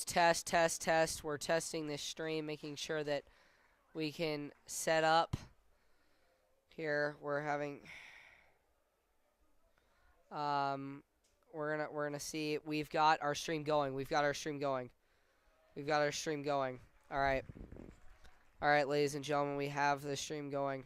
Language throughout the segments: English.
test, test, test. We're testing this stream, making sure that we can set up. Here we're having we're gonna see. We've got our stream going. We've got our stream going. We've got our stream going. All right. All right, ladies and gentlemen, we have the stream going.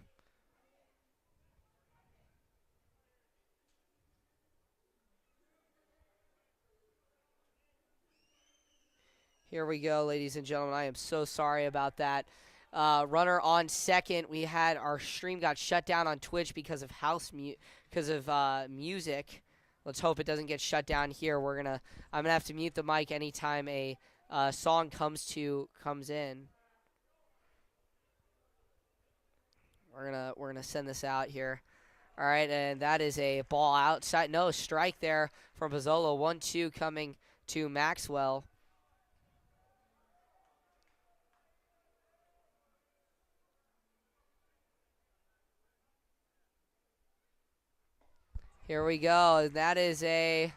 Here we go, ladies and gentlemen. I am so sorry about that. Runner on second. We had our stream got shut down on Twitch because of music. Let's hope it doesn't get shut down here. I'm gonna have to mute the mic anytime a song comes in. We're gonna send this out here. All right, and that is a ball outside. No strike there from Pozzolo. 1-2 coming to Maxwell. Here we go. That is a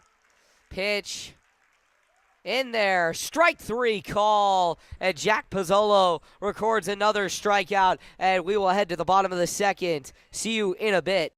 pitch in there. Strike 3 call. And Jack Pozzolo records another strikeout. And we will head to the bottom of the second. See you in a bit.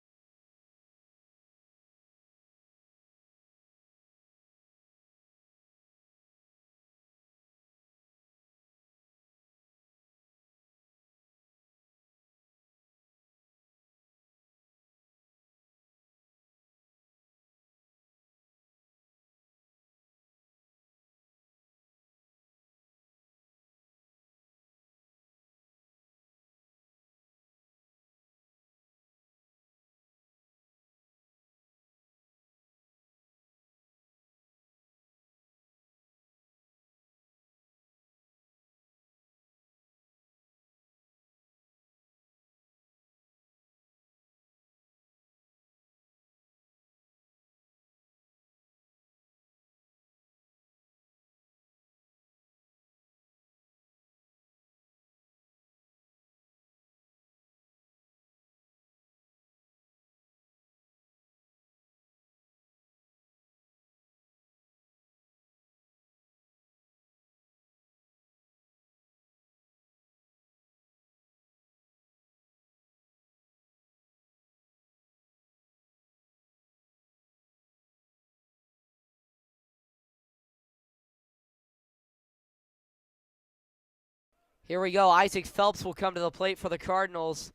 Here we go. Isaac Phelps will come to the plate for the Cardinals.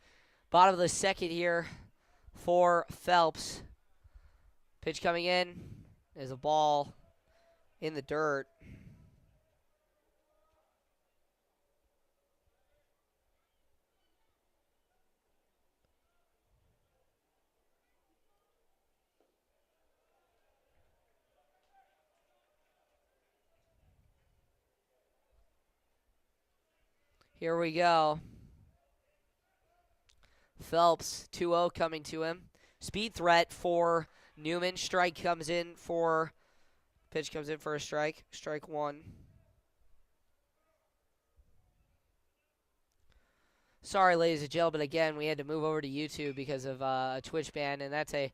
Bottom of the second here for Phelps. Pitch coming in is a ball in the dirt. Here we go. Phelps, 2-0 coming to him. Speed threat for Newman. Pitch comes in for a strike. Strike 1. Sorry, ladies and gentlemen, again, we had to move over to YouTube because of a Twitch ban, and that's a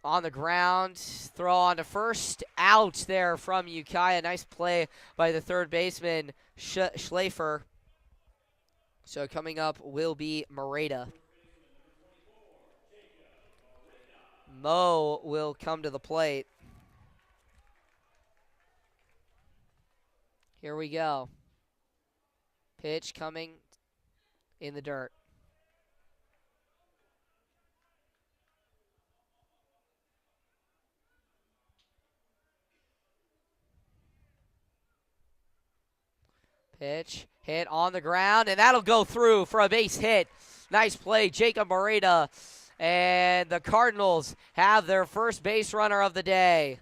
on the ground, throw on to first, out there from Ukiah. Nice play by the third baseman, Schleifer. So coming up will be Moreta. Mo will come to the plate. Here we go. Pitch coming in the dirt. Pitch hit on the ground, and that'll go through for a base hit. Nice play, Jacob Moreta. And the Cardinals have their first base runner of the day.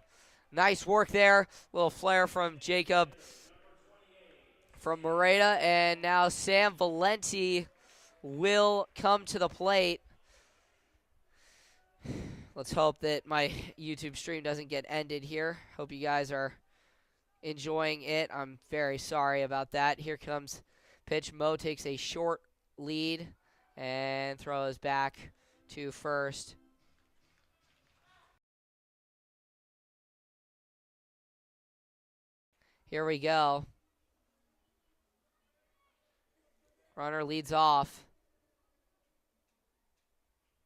Nice work there. Little flare from Jacob, from Moreta. And now Sam Valenti will come to the plate. Let's hope that my YouTube stream doesn't get ended here. Hope you guys are enjoying it. I'm very sorry about that. Here comes pitch. Mo takes a short lead and throws back to first. Here we go. Runner leads off.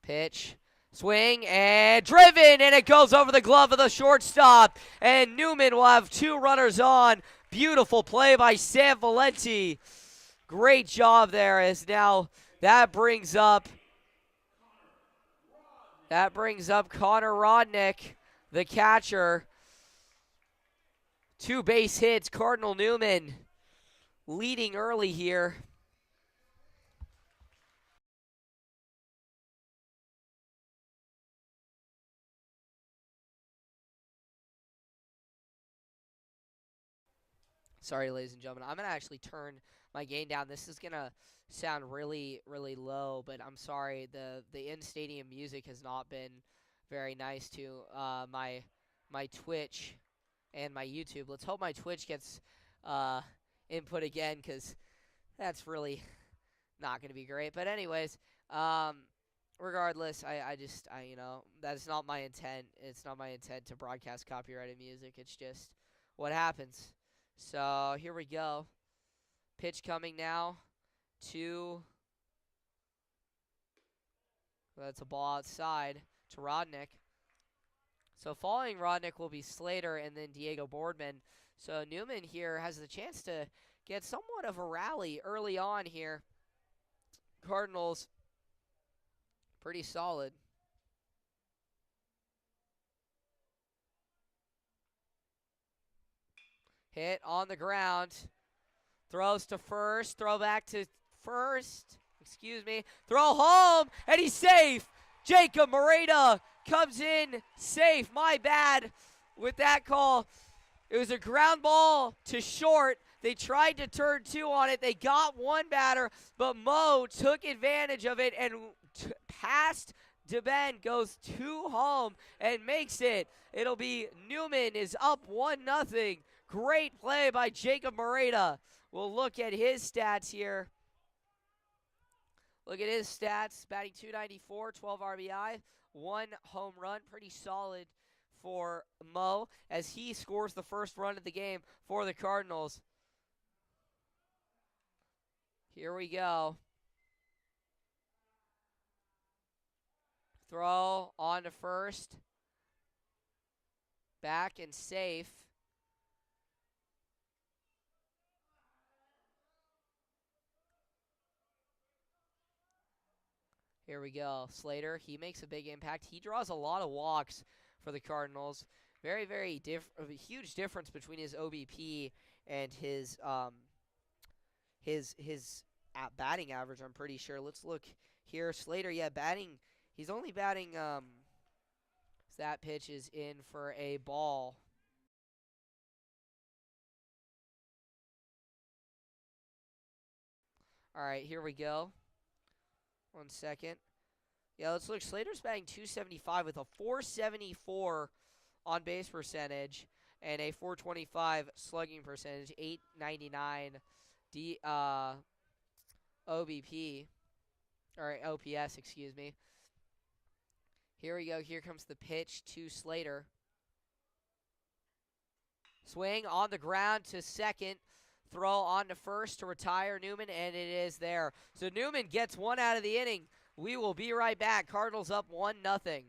Pitch. Swing and driven, and it goes over the glove of the shortstop. And Newman will have 2 runners on. Beautiful play by Sam Valenti. Great job there. As now that brings up Connor Rodnick, the catcher. 2 base hits. Cardinal Newman leading early here. Sorry, ladies and gentlemen. I'm going to actually turn my gain down. This is going to sound really, really low, but I'm sorry. The in-stadium music has not been very nice to my Twitch and my YouTube. Let's hope my Twitch gets input again, because that's really not going to be great. But anyways, regardless, I that's not my intent. It's not my intent to broadcast copyrighted music. It's just what happens. So here we go. Pitch coming now to, that's a ball outside to Rodnick. So following Rodnick will be Slater and then Diego Boardman. So Newman here has the chance to get somewhat of a rally early on here. Cardinals pretty solid. Hit on the ground. Throws to first. Throw back to first. Excuse me. Throw home. And he's safe. Jacob Moreta comes in safe. My bad with that call. It was a ground ball to short. They tried to turn 2 on it. They got 1 batter, but Mo took advantage of it and past DeBen, goes 2 home and makes it. It'll be Newman is up 1-0. Great play by Jacob Moreta. We'll look at his stats here. Look at his stats. Batting .294, 12 RBI, 1 home run. Pretty solid for Mo as he scores the first run of the game for the Cardinals. Here we go. Throw on to first. Back and safe. Here we go. Slater, he makes a big impact. He draws a lot of walks for the Cardinals. Very, very huge difference between his OBP and his batting average, I'm pretty sure. Let's look here. Slater, yeah, batting. He's only batting that pitch is in for a ball. All right, here we go. 1 second. Yeah, let's look. Slater's batting .275 with a .474 on base percentage and a .425 slugging percentage, .899 OBP, or OPS, excuse me. Here we go. Here comes the pitch to Slater. Swing on the ground to second. Throw on to first to retire Newman, and it is there. So Newman gets 1 out of the inning. We will be right back. Cardinals up 1-0.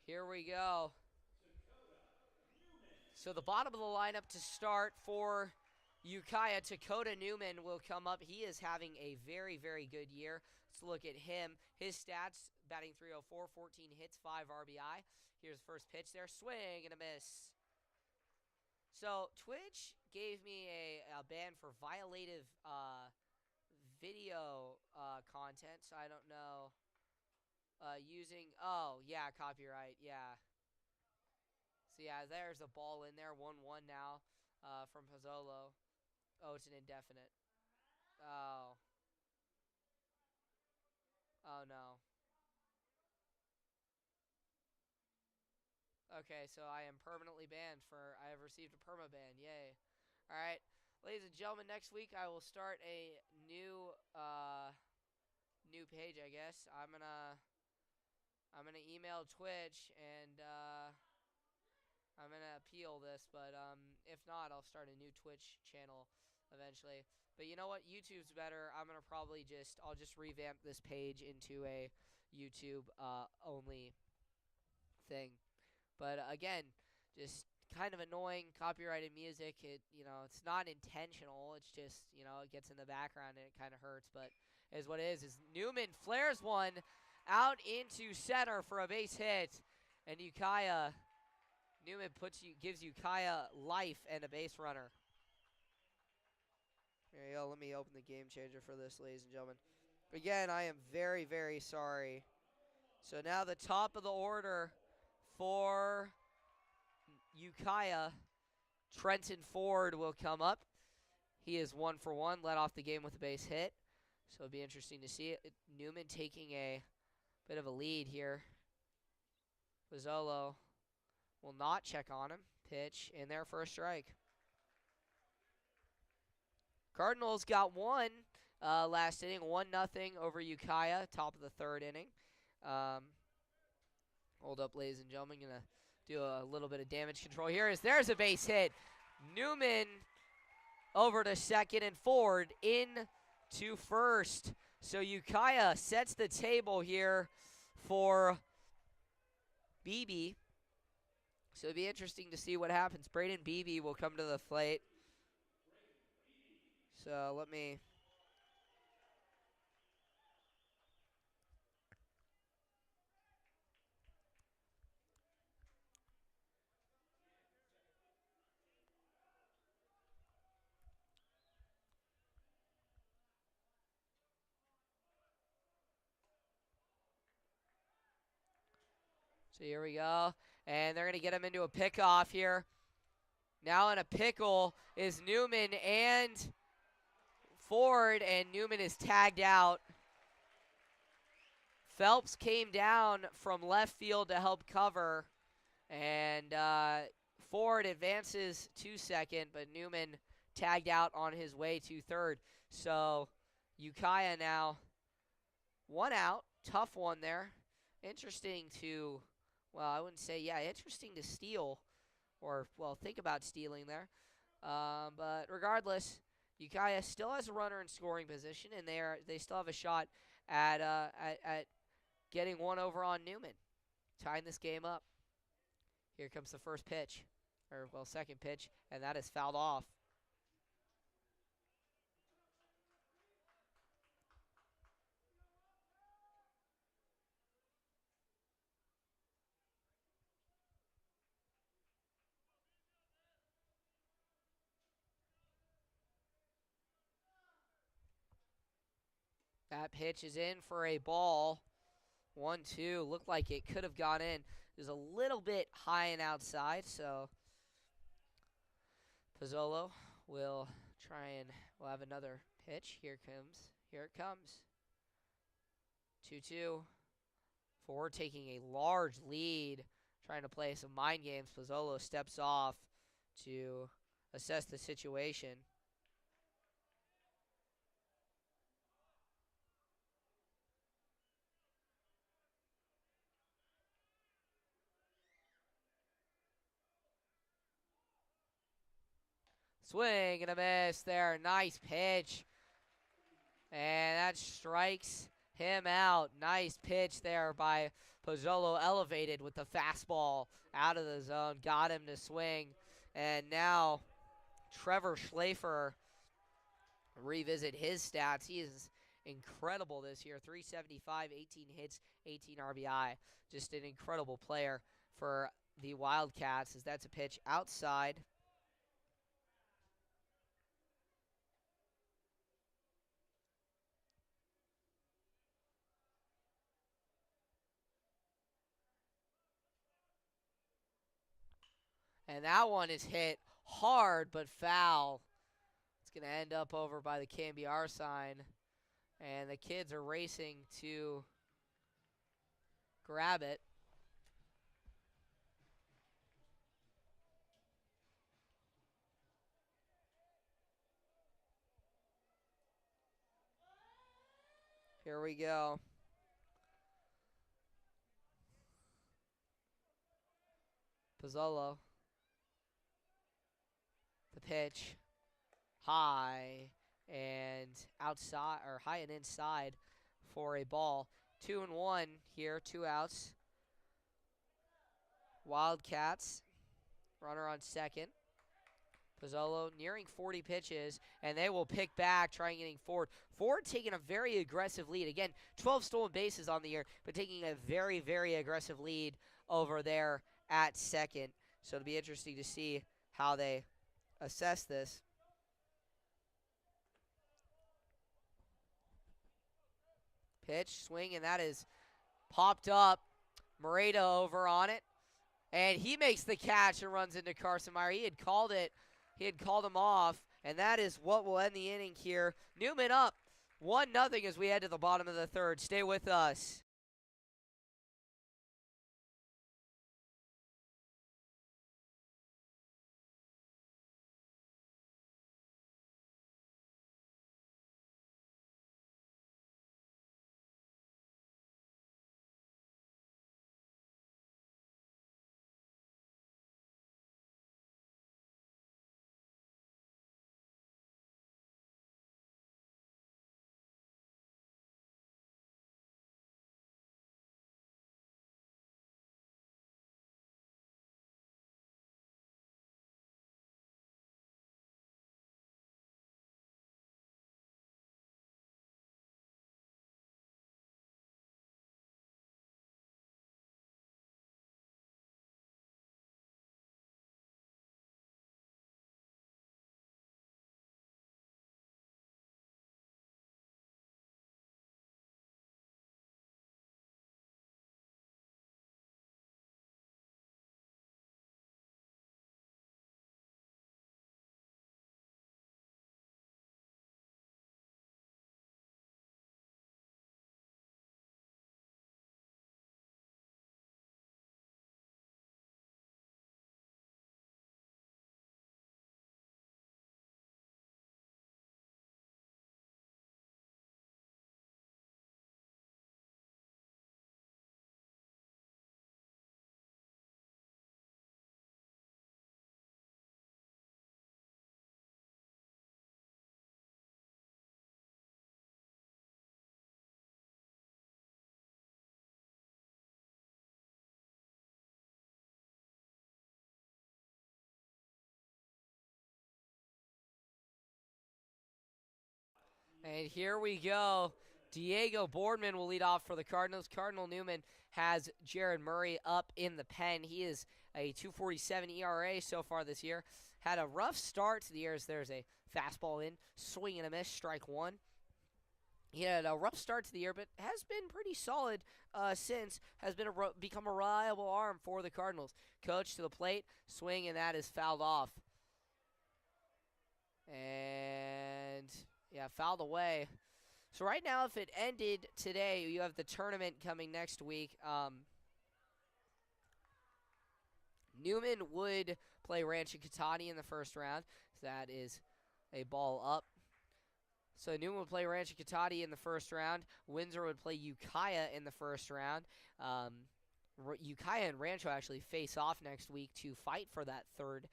Here we go. So the bottom of the lineup to start for Ukiah, Dakota Newman will come up. He is having a very, very good year. Let's look at him. His stats, batting .304, 14 hits, 5 RBI. Here's the first pitch there. Swing and a miss. So Twitch gave me a ban for violative video content, so I don't know. Using, oh, yeah, copyright, yeah. So, yeah, there's a ball in there, 1-1 now from Pozzolo. Oh, it's an indefinite. Oh. Oh, no. Okay, so I am permanently banned I have received a perma ban. Yay. All right. Ladies and gentlemen, next week I will start a new new page, I guess. I'm gonna email Twitch and I'm gonna appeal this, but if not, I'll start a new Twitch channel eventually. But you know what? YouTube's better. I'll just revamp this page into a YouTube only thing. But again, just kind of annoying copyrighted music. It's not intentional. It's just, it gets in the background and it kind of hurts. But is what it is Newman flares one out into center for a base hit, and Newman gives Ukiah life and a base runner. There you go. Let me open the game changer for this, ladies and gentlemen. Again, I am very, very sorry. So now the top of the order for Ukiah, Trenton Ford will come up. He is 1 for 1, led off the game with a base hit. So it'll be interesting to see it. Newman taking a bit of a lead here. Pozzolo will not check on him. Pitch in there for a strike. Cardinals got one last inning, 1-0 over Ukiah, top of the third inning. Hold up, ladies and gentlemen. Going to do a little bit of damage control here. There's a base hit. Newman over to second and Ford in to first. So Ukiah sets the table here for Beebe. So it'll be interesting to see what happens. Braden Beebe will come to the plate. So let me... So here we go. And they're going to get him into a pickoff here. Now in a pickle is Newman and Ford, and Newman is tagged out. Phelps came down from left field to help cover, and Ford advances to second, but Newman tagged out on his way to third. So Ukiah now 1 out. Tough one there. Interesting to, well, I wouldn't say, yeah, interesting to steal, or, well, think about stealing there. But regardless, Ukiah still has a runner in scoring position, and they still have a shot at getting one over on Newman, tying this game up. Here comes the first pitch, or, well, second pitch, and that is fouled off. That pitch is in for a ball. 1-2. Looked like it could have gone in. It was a little bit high and outside, so Pozzolo will try and we'll have another pitch. Here it comes. 2-2. Ford taking a large lead, trying to play some mind games. Pozzolo steps off to assess the situation. Swing and a miss there. Nice pitch. And that strikes him out. Nice pitch there by Pozzolo, elevated with the fastball out of the zone. Got him to swing. And now Trevor Schlafer revisit his stats. He is incredible this year. 375, 18 hits, 18 RBI. Just an incredible player for the Wildcats, as that's a pitch outside. And that one is hit hard but foul. It's going to end up over by the KMBR sign. And the kids are racing to grab it. Here we go. Pozzolo. The pitch. High and outside, or high and inside for a ball. 2-1 here, 2 outs. Wildcats, runner on second. Pozzolo nearing 40 pitches, and they will pick back, trying getting Ford. Ford taking a very aggressive lead. Again, 12 stolen bases on the year, but taking a very, very aggressive lead over there at second. So it'll be interesting to see how they assess this. Pitch, swing, and that is popped up. Moreta over on it. And he makes the catch and runs into Carson Meyer. He had called it. He had called him off. And that is what will end the inning here. Newman up 1-0 as we head to the bottom of the third. Stay with us. And here we go. Diego Boardman will lead off for the Cardinals. Cardinal Newman has Jared Murray up in the pen. He is a 2.47 ERA so far this year. Had a rough start to the year as there's a fastball in, swing and a miss, strike one. He had a rough start to the year, but has been pretty solid since. Has been become a reliable arm for the Cardinals. Coach to the plate, swing, and that is fouled off. And yeah, fouled away. So right now, if it ended today, you have the tournament coming next week. Newman would play Rancho Catani in the first round. So that is a ball up. So Newman would play Rancho Catani in the first round. Windsor would play Ukiah in the first round. Ukiah and Rancho actually face off next week to fight for that third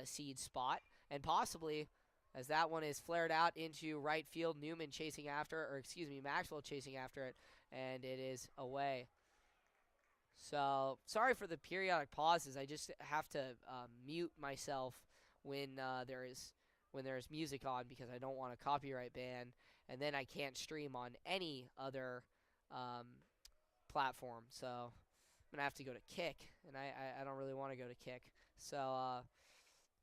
seed spot and possibly as that one is flared out into right field. Newman chasing after, or excuse me, Maxwell chasing after it, and it is away. So sorry for the periodic pauses. I just have to mute myself when there's music on because I don't want a copyright ban, and then I can't stream on any other platform. So I'm gonna have to go to Kick, and I don't really want to go to Kick. So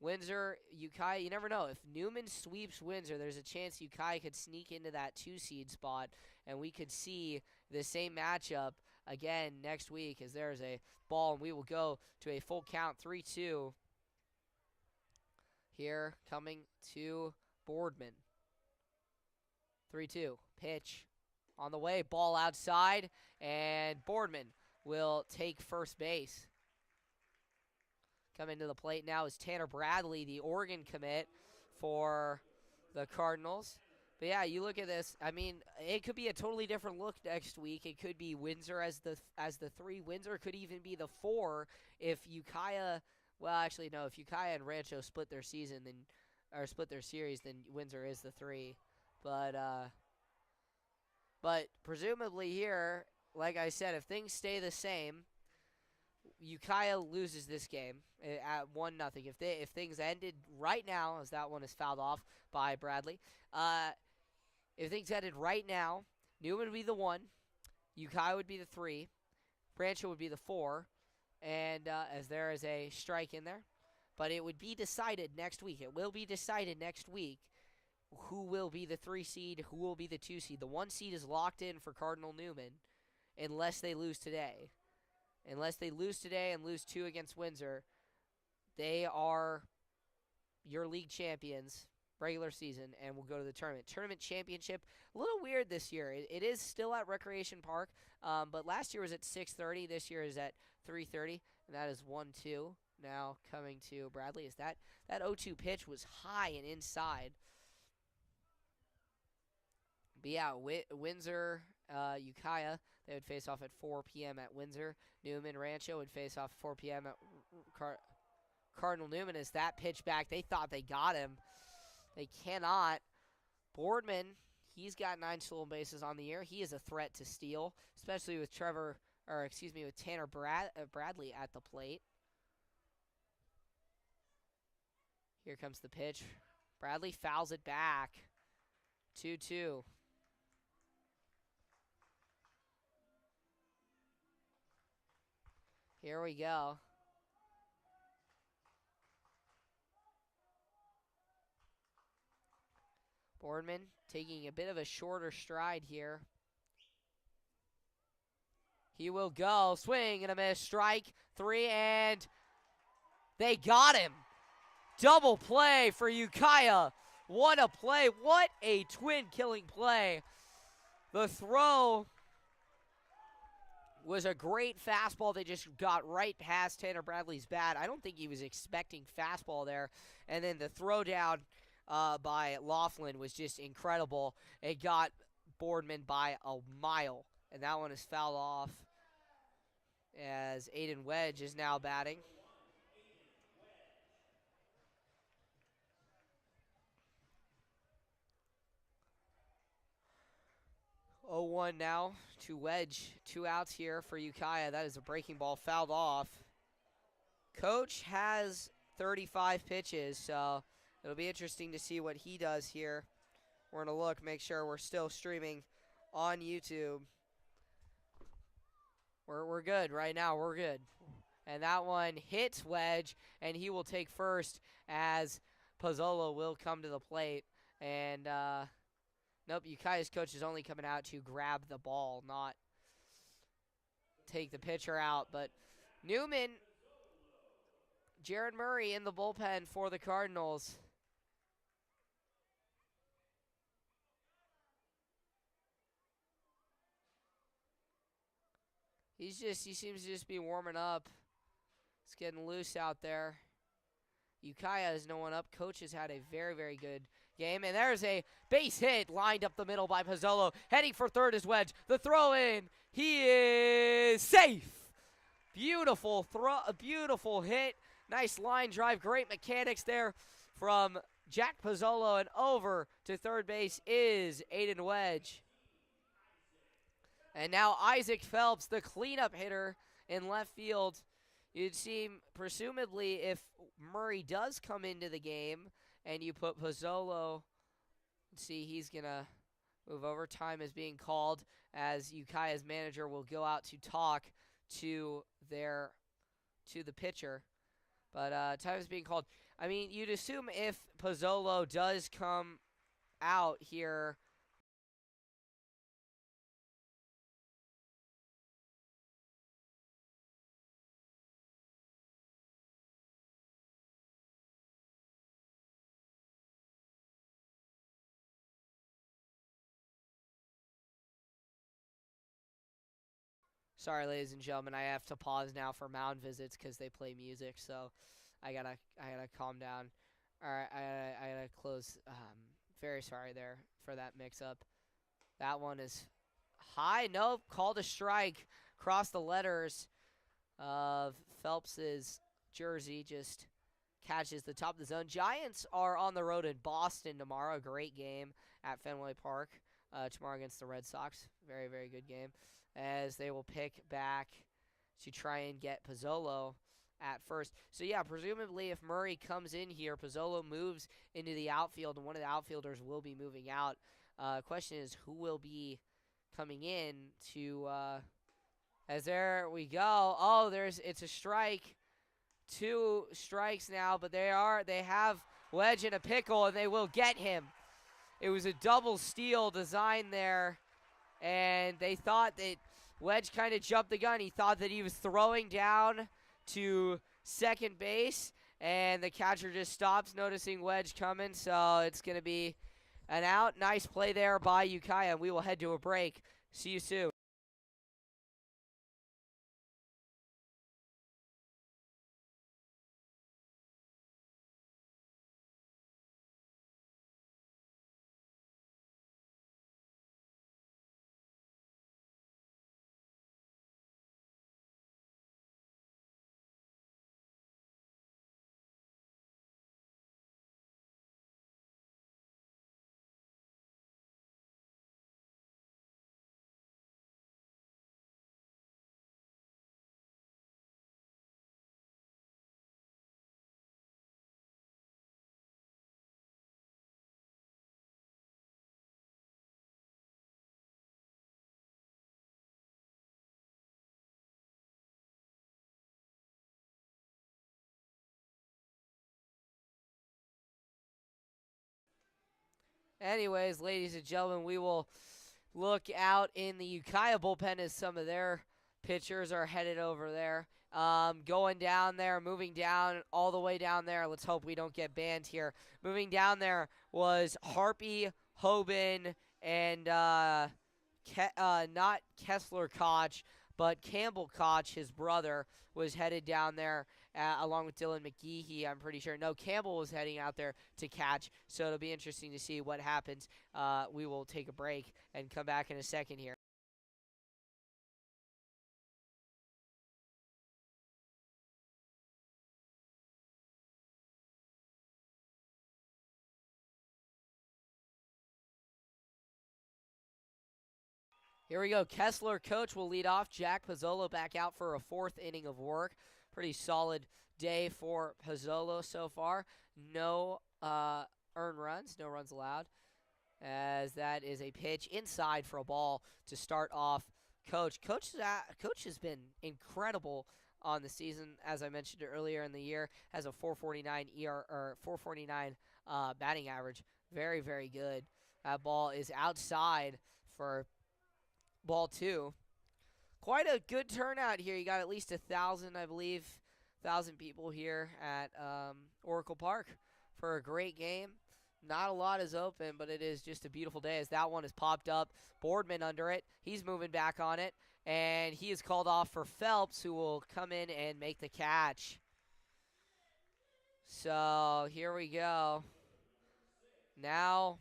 Windsor, Ukiah, you never know. If Newman sweeps Windsor, there's a chance Ukiah could sneak into that 2-seed spot, and we could see the same matchup again next week as there's a ball, and we will go to a full count, 3-2. Here coming to Boardman. 3-2. Pitch on the way. Ball outside, and Boardman will take first base. Coming to the plate now is Tanner Bradley, the Oregon commit for the Cardinals. But yeah, you look at this. I mean, it could be a totally different look next week. It could be Windsor as the 3. Windsor could even be the 4 if Ukiah. Well, actually, no. If Ukiah and Rancho split their season, or split their series, then Windsor is the 3. But presumably here, like I said, if things stay the same, Ukiah loses this game at 1-0. If things ended right now, as that one is fouled off by Bradley, if things ended right now, Newman would be the 1, Ukiah would be the 3, Rancho would be the 4, and as there is a strike in there, but it would be decided next week. It will be decided next week who will be the 3 seed, who will be the 2 seed. The 1 seed is locked in for Cardinal Newman unless they lose today. Unless they lose today and lose 2 against Windsor, they are your league champions, regular season, and will go to the tournament. Tournament championship, a little weird this year. It is still at Recreation Park, but last year was at 6:30. This year is at 3:30, and that is 1-2. Now coming to Bradley is that 0-2 pitch was high and inside. But yeah, Windsor, Ukiah, they would face off at 4 p.m. at Windsor. Newman, Rancho would face off at 4 p.m. at Cardinal Newman. As that pitch back, they thought they got him. They cannot. Boardman, he's got 9 stolen bases on the year. He is a threat to steal, especially with with Tanner Bradley at the plate. Here comes the pitch. Bradley fouls it back. 2-2. Here we go. Boardman taking a bit of a shorter stride here. He will go. Swing and a miss. Strike 3, and they got him. Double play for Ukiah. What a play. What a twin-killing play. The throw was a great fastball that just got right past Tanner Bradley's bat. I don't think he was expecting fastball there. And then the throw down by Laughlin was just incredible. It got Boardman by a mile. And that one is fouled off as Aiden Wedge is now batting. Oh, 0-1 now to Wedge. 2 outs here for Ukiah. That is a breaking ball fouled off. Coach has 35 pitches, so it'll be interesting to see what he does here. We're going to look, make sure we're still streaming on YouTube. We're good right now. We're good. And that one hits Wedge, and he will take first as Pozzolo will come to the plate. And nope, Ukiah's coach is only coming out to grab the ball, not take the pitcher out. But Newman, Jared Murray in the bullpen for the Cardinals. He seems to just be warming up. It's getting loose out there. Ukiah is no one up. Coach has had a very, very good game. And there's a base hit lined up the middle by Pozzolo. Heading for third is Wedge. The throw in. He is safe. Beautiful throw, a beautiful hit. Nice line drive. Great mechanics there from Jack Pozzolo, and over to third base is Aiden Wedge. And now Isaac Phelps, the cleanup hitter in left field. You'd see, presumably, if Murray does come into the game and you put Pozzolo, see, he's going to move over. Time is being called as Ukiah's manager will go out to talk to the pitcher. But time is being called. I mean, you'd assume if Pozzolo does come out here, sorry, ladies and gentlemen, I have to pause now for mound visits because they play music, so I gotta calm down. All right, I gotta close. Very sorry there for that mix-up. That one is high. Nope, called a strike. Across the letters of Phelps's jersey, just catches the top of the zone. Giants are on the road in Boston tomorrow. A great game at Fenway Park tomorrow against the Red Sox. Very, very good game, as they will pick back to try and get Pozzolo at first. So, yeah, presumably if Murray comes in here, Pozzolo moves into the outfield, and one of the outfielders will be moving out. Question is, who will be coming in to as there we go. Oh, it's a strike. 2 strikes now, but they have Wedge in a pickle, and they will get him. It was a double steal design there, and they thought that Wedge kind of jumped the gun. He thought that he was throwing down to second base, and the catcher just stops, noticing Wedge coming, so it's going to be an out. Nice play there by Ukiah, and we will head to a break. See you soon. Anyways, ladies and gentlemen, we will look out in the Ukiah bullpen as some of their pitchers are headed over there. Going down there, moving down, all the way down there. Let's hope we don't get banned here. Moving down there was Harpy, Hoban, and not Kessler Koch, but Campbell Koch, his brother, was headed down there along with Dylan McGeehee, I'm pretty sure. No, Campbell was heading out there to catch, so it'll be interesting to see what happens. We will take a break and come back in a second here. Here we go. Kessler Coach will lead off. Jack Pozzolo back out for a 4th inning of work. Pretty solid day for Pozzolo so far. No earned runs, no runs allowed, as that is a pitch inside for a ball to start off Coach. Coach has been incredible on the season, as I mentioned earlier in the year. Has a 4.49 or 4.49 batting average. Very, very good. That ball is outside for ball 2. Quite a good turnout here. You got at least 1,000, I believe, 1,000 people here at Oracle Park for a great game. Not a lot is open, but it is just a beautiful day as that one has popped up. Boardman under it. He's moving back on it, and he is called off for Phelps, who will come in and make the catch. So here we go. Now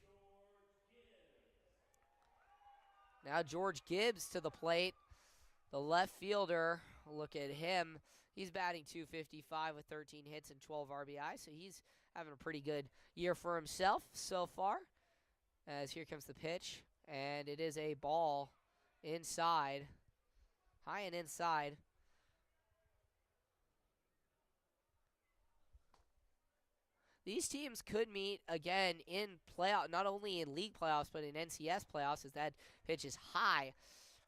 George Gibbs to the plate. The left fielder, look at him. He's batting .255 with 13 hits and 12 RBI, so he's having a pretty good year for himself so far. As here comes the pitch, and it is a ball inside, high and inside. These teams could meet again in playoff, not only in league playoffs but in NCS playoffs, as that pitch is high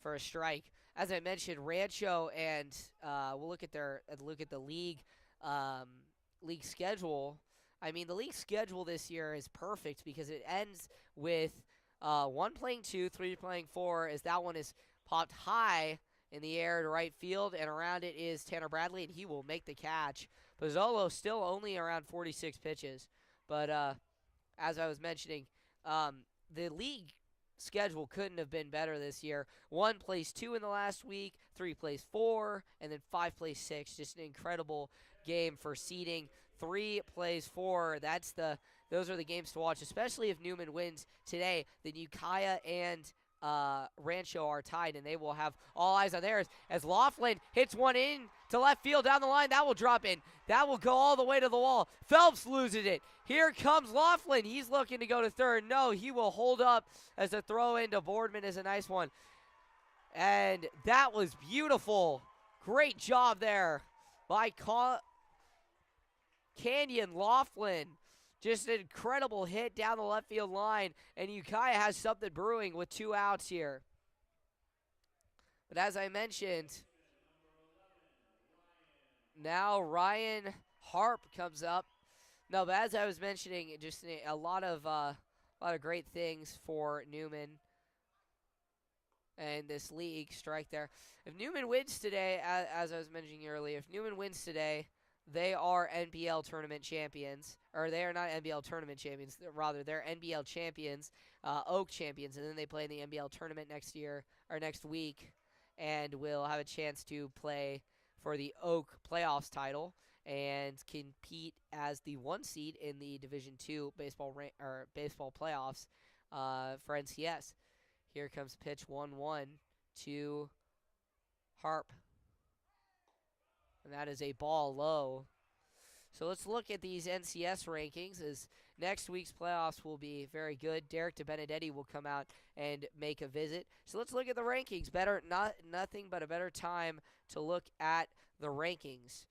for a strike. As I mentioned, Rancho and we'll look at the league league schedule. I mean, the league schedule this year is perfect because it ends with one playing 2, 3 playing 4, as that one is popped high in the air to right field, and around it is Tanner Bradley, and he will make the catch. Pozzolo still only around 46 pitches, but as I was mentioning, the league schedule couldn't have been better this year. 1 plays 2 in the last week, 3 plays 4, and then 5 plays 6. Just an incredible game for seeding. 3 plays 4. Those are the games to watch, especially if Newman wins today. Then Ukiah and Rancho are tied, and they will have all eyes on theirs as Laughlin hits one in to left field down the line. That will drop in. That will go all the way to the wall. Phelps loses it. Here comes Laughlin. He's looking to go to third. No, he will hold up as a throw into Boardman is a nice one. And that was beautiful. Great job there by Canyon Laughlin. Just an incredible hit down the left field line, and Ukiah has something brewing with 2 outs here. But as I mentioned, now Ryan Harp comes up. No, but as I was mentioning, just a lot of great things for Newman and this league. Strike there. If Newman wins today, as I was mentioning earlier, if Newman wins today, they are NBL tournament champions. Or they are not NBL tournament champions. Rather, they're NBL champions, Oak champions. And then they play in the NBL tournament next week. And will have a chance to play for the Oak playoffs title and compete as the 1 seed in the Division II baseball playoffs for NCS. Here comes pitch 1-1 to Harp. And that is a ball low. So let's look at these NCS rankings, as next week's playoffs will be very good. Derek DeBenedetti will come out and make a visit. So let's look at the rankings. Nothing but a better time to look at the rankings.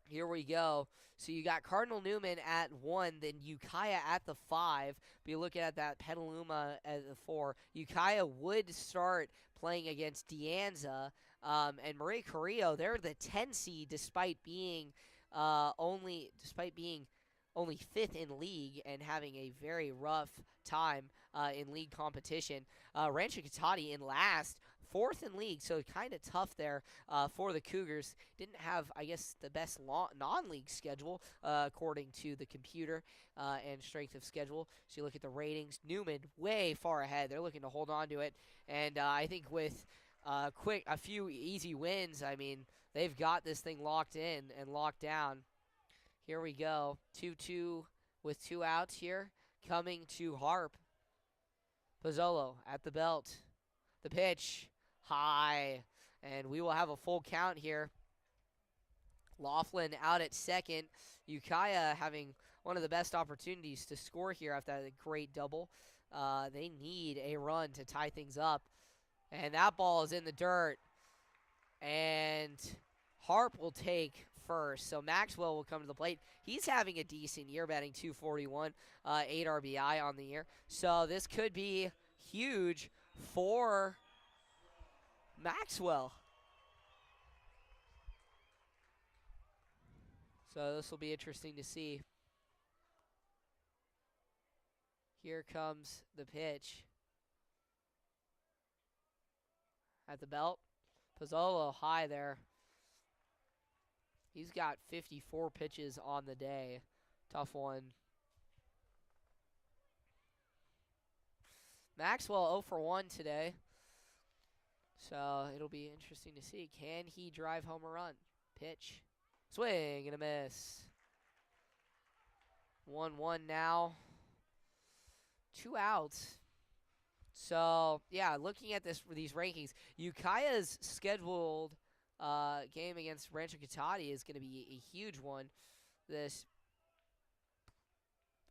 Here we go. So you got Cardinal Newman at 1, then Ukiah at the 5. But you're looking at that Petaluma at the 4. Ukiah would start playing against Deanza. And Marie Carrillo, they're the 10 seed despite being only 5th in league and having a very rough time in league competition. Rancho Cotati in last, 4th in league, so kind of tough there for the Cougars. Didn't have, I guess, the best non-league schedule according to the computer and strength of schedule. So you look at the ratings, Newman way far ahead. They're looking to hold on to it, and I think with a few easy wins, I mean, they've got this thing locked in and locked down. Here we go. 2-2 with 2 outs here. Coming to Harp. Pozzolo at the belt. The pitch. High. And we will have a full count here. Laughlin out at second. Ukiah having one of the best opportunities to score here after that great double. They need a run to tie things up. And that ball is in the dirt. And Harp will take first. So Maxwell will come to the plate. He's having a decent year, batting .241, 8 RBI on the year. So this could be huge for Maxwell. So this will be interesting to see. Here comes the pitch. At the belt. Pozzolo high there. He's got 54 pitches on the day. Tough one. Maxwell 0 for 1 today. So it'll be interesting to see. Can he drive home a run? Pitch. Swing and a miss. 1-1 now. 2 outs. So, yeah, looking at these rankings, Ukiah's scheduled game against Rancho Cotati is going to be a huge one. This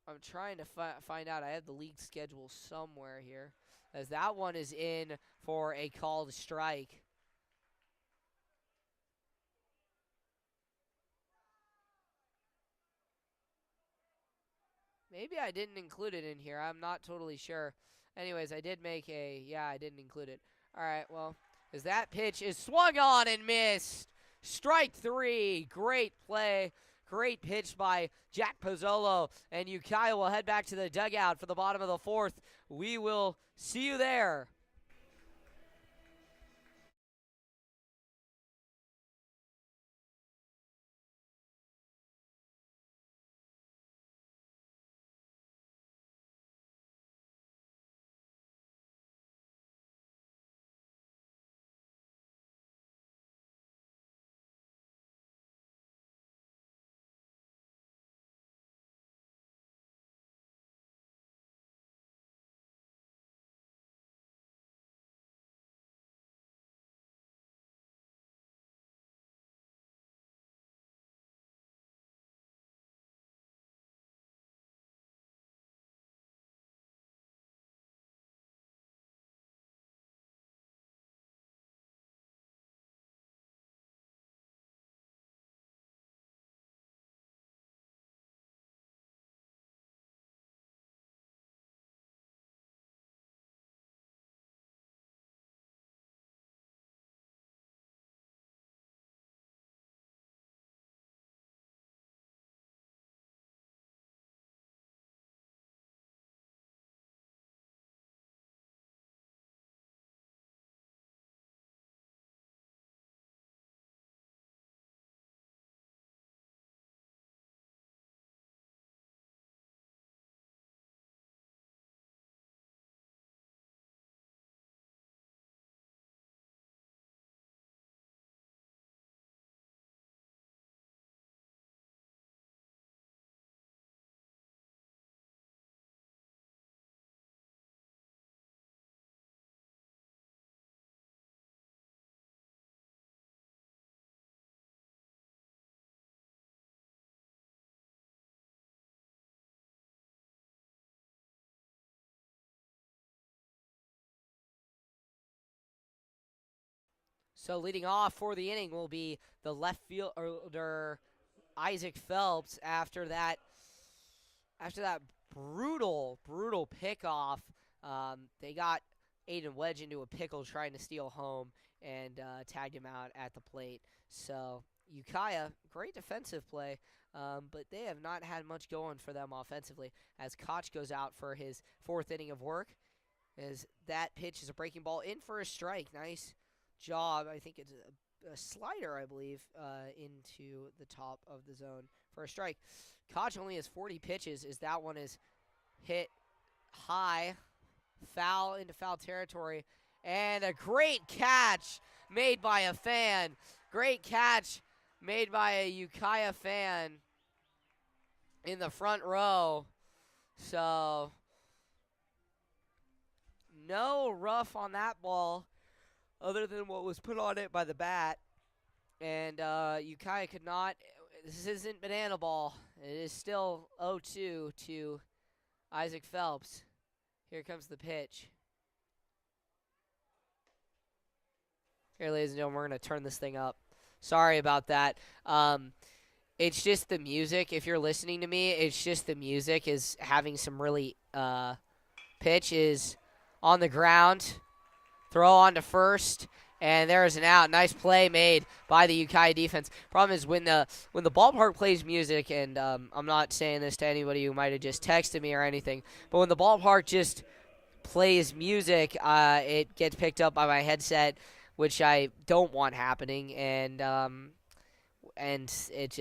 I'm trying to find out. I have the league schedule somewhere here, as that one is in for a called strike. Maybe I didn't include it in here. I'm not totally sure. Anyways, I did make I didn't include it. All right, well, as that pitch is swung on and missed. Strike 3. Great play. Great pitch by Jack Pozzolo. And Ukiah will head back to the dugout for the bottom of the 4th. We will see you there. So leading off for the inning will be the left fielder Isaac Phelps after that brutal pickoff. They got Aiden Wedge into a pickle trying to steal home and tagged him out at the plate. So Ukiah, great defensive play, but they have not had much going for them offensively as Koch goes out for his 4th inning of work. As that pitch is a breaking ball in for a strike. Nice job. I think it's a slider, I believe, into the top of the zone for a strike. Koch only has 40 pitches as that one is hit high, foul into foul territory, and a great catch made by a fan. Great catch made by a Ukiah fan in the front row. So no rough on that ball other than what was put on it by the bat. And Ukiah could not. This isn't banana ball. It is still 0-2 to Isaac Phelps. Here comes the pitch. Here, ladies and gentlemen, we're going to turn this thing up. Sorry about that. It's just the music. If you're listening to me, it's just the music is having some really pitch is on the ground. Throw on to first. And there's an out. Nice play made by the Ukiah defense. Problem is when the ballpark plays music, and I'm not saying this to anybody who might have just texted me or anything, but when the ballpark just plays music, it gets picked up by my headset, which I don't want happening, and it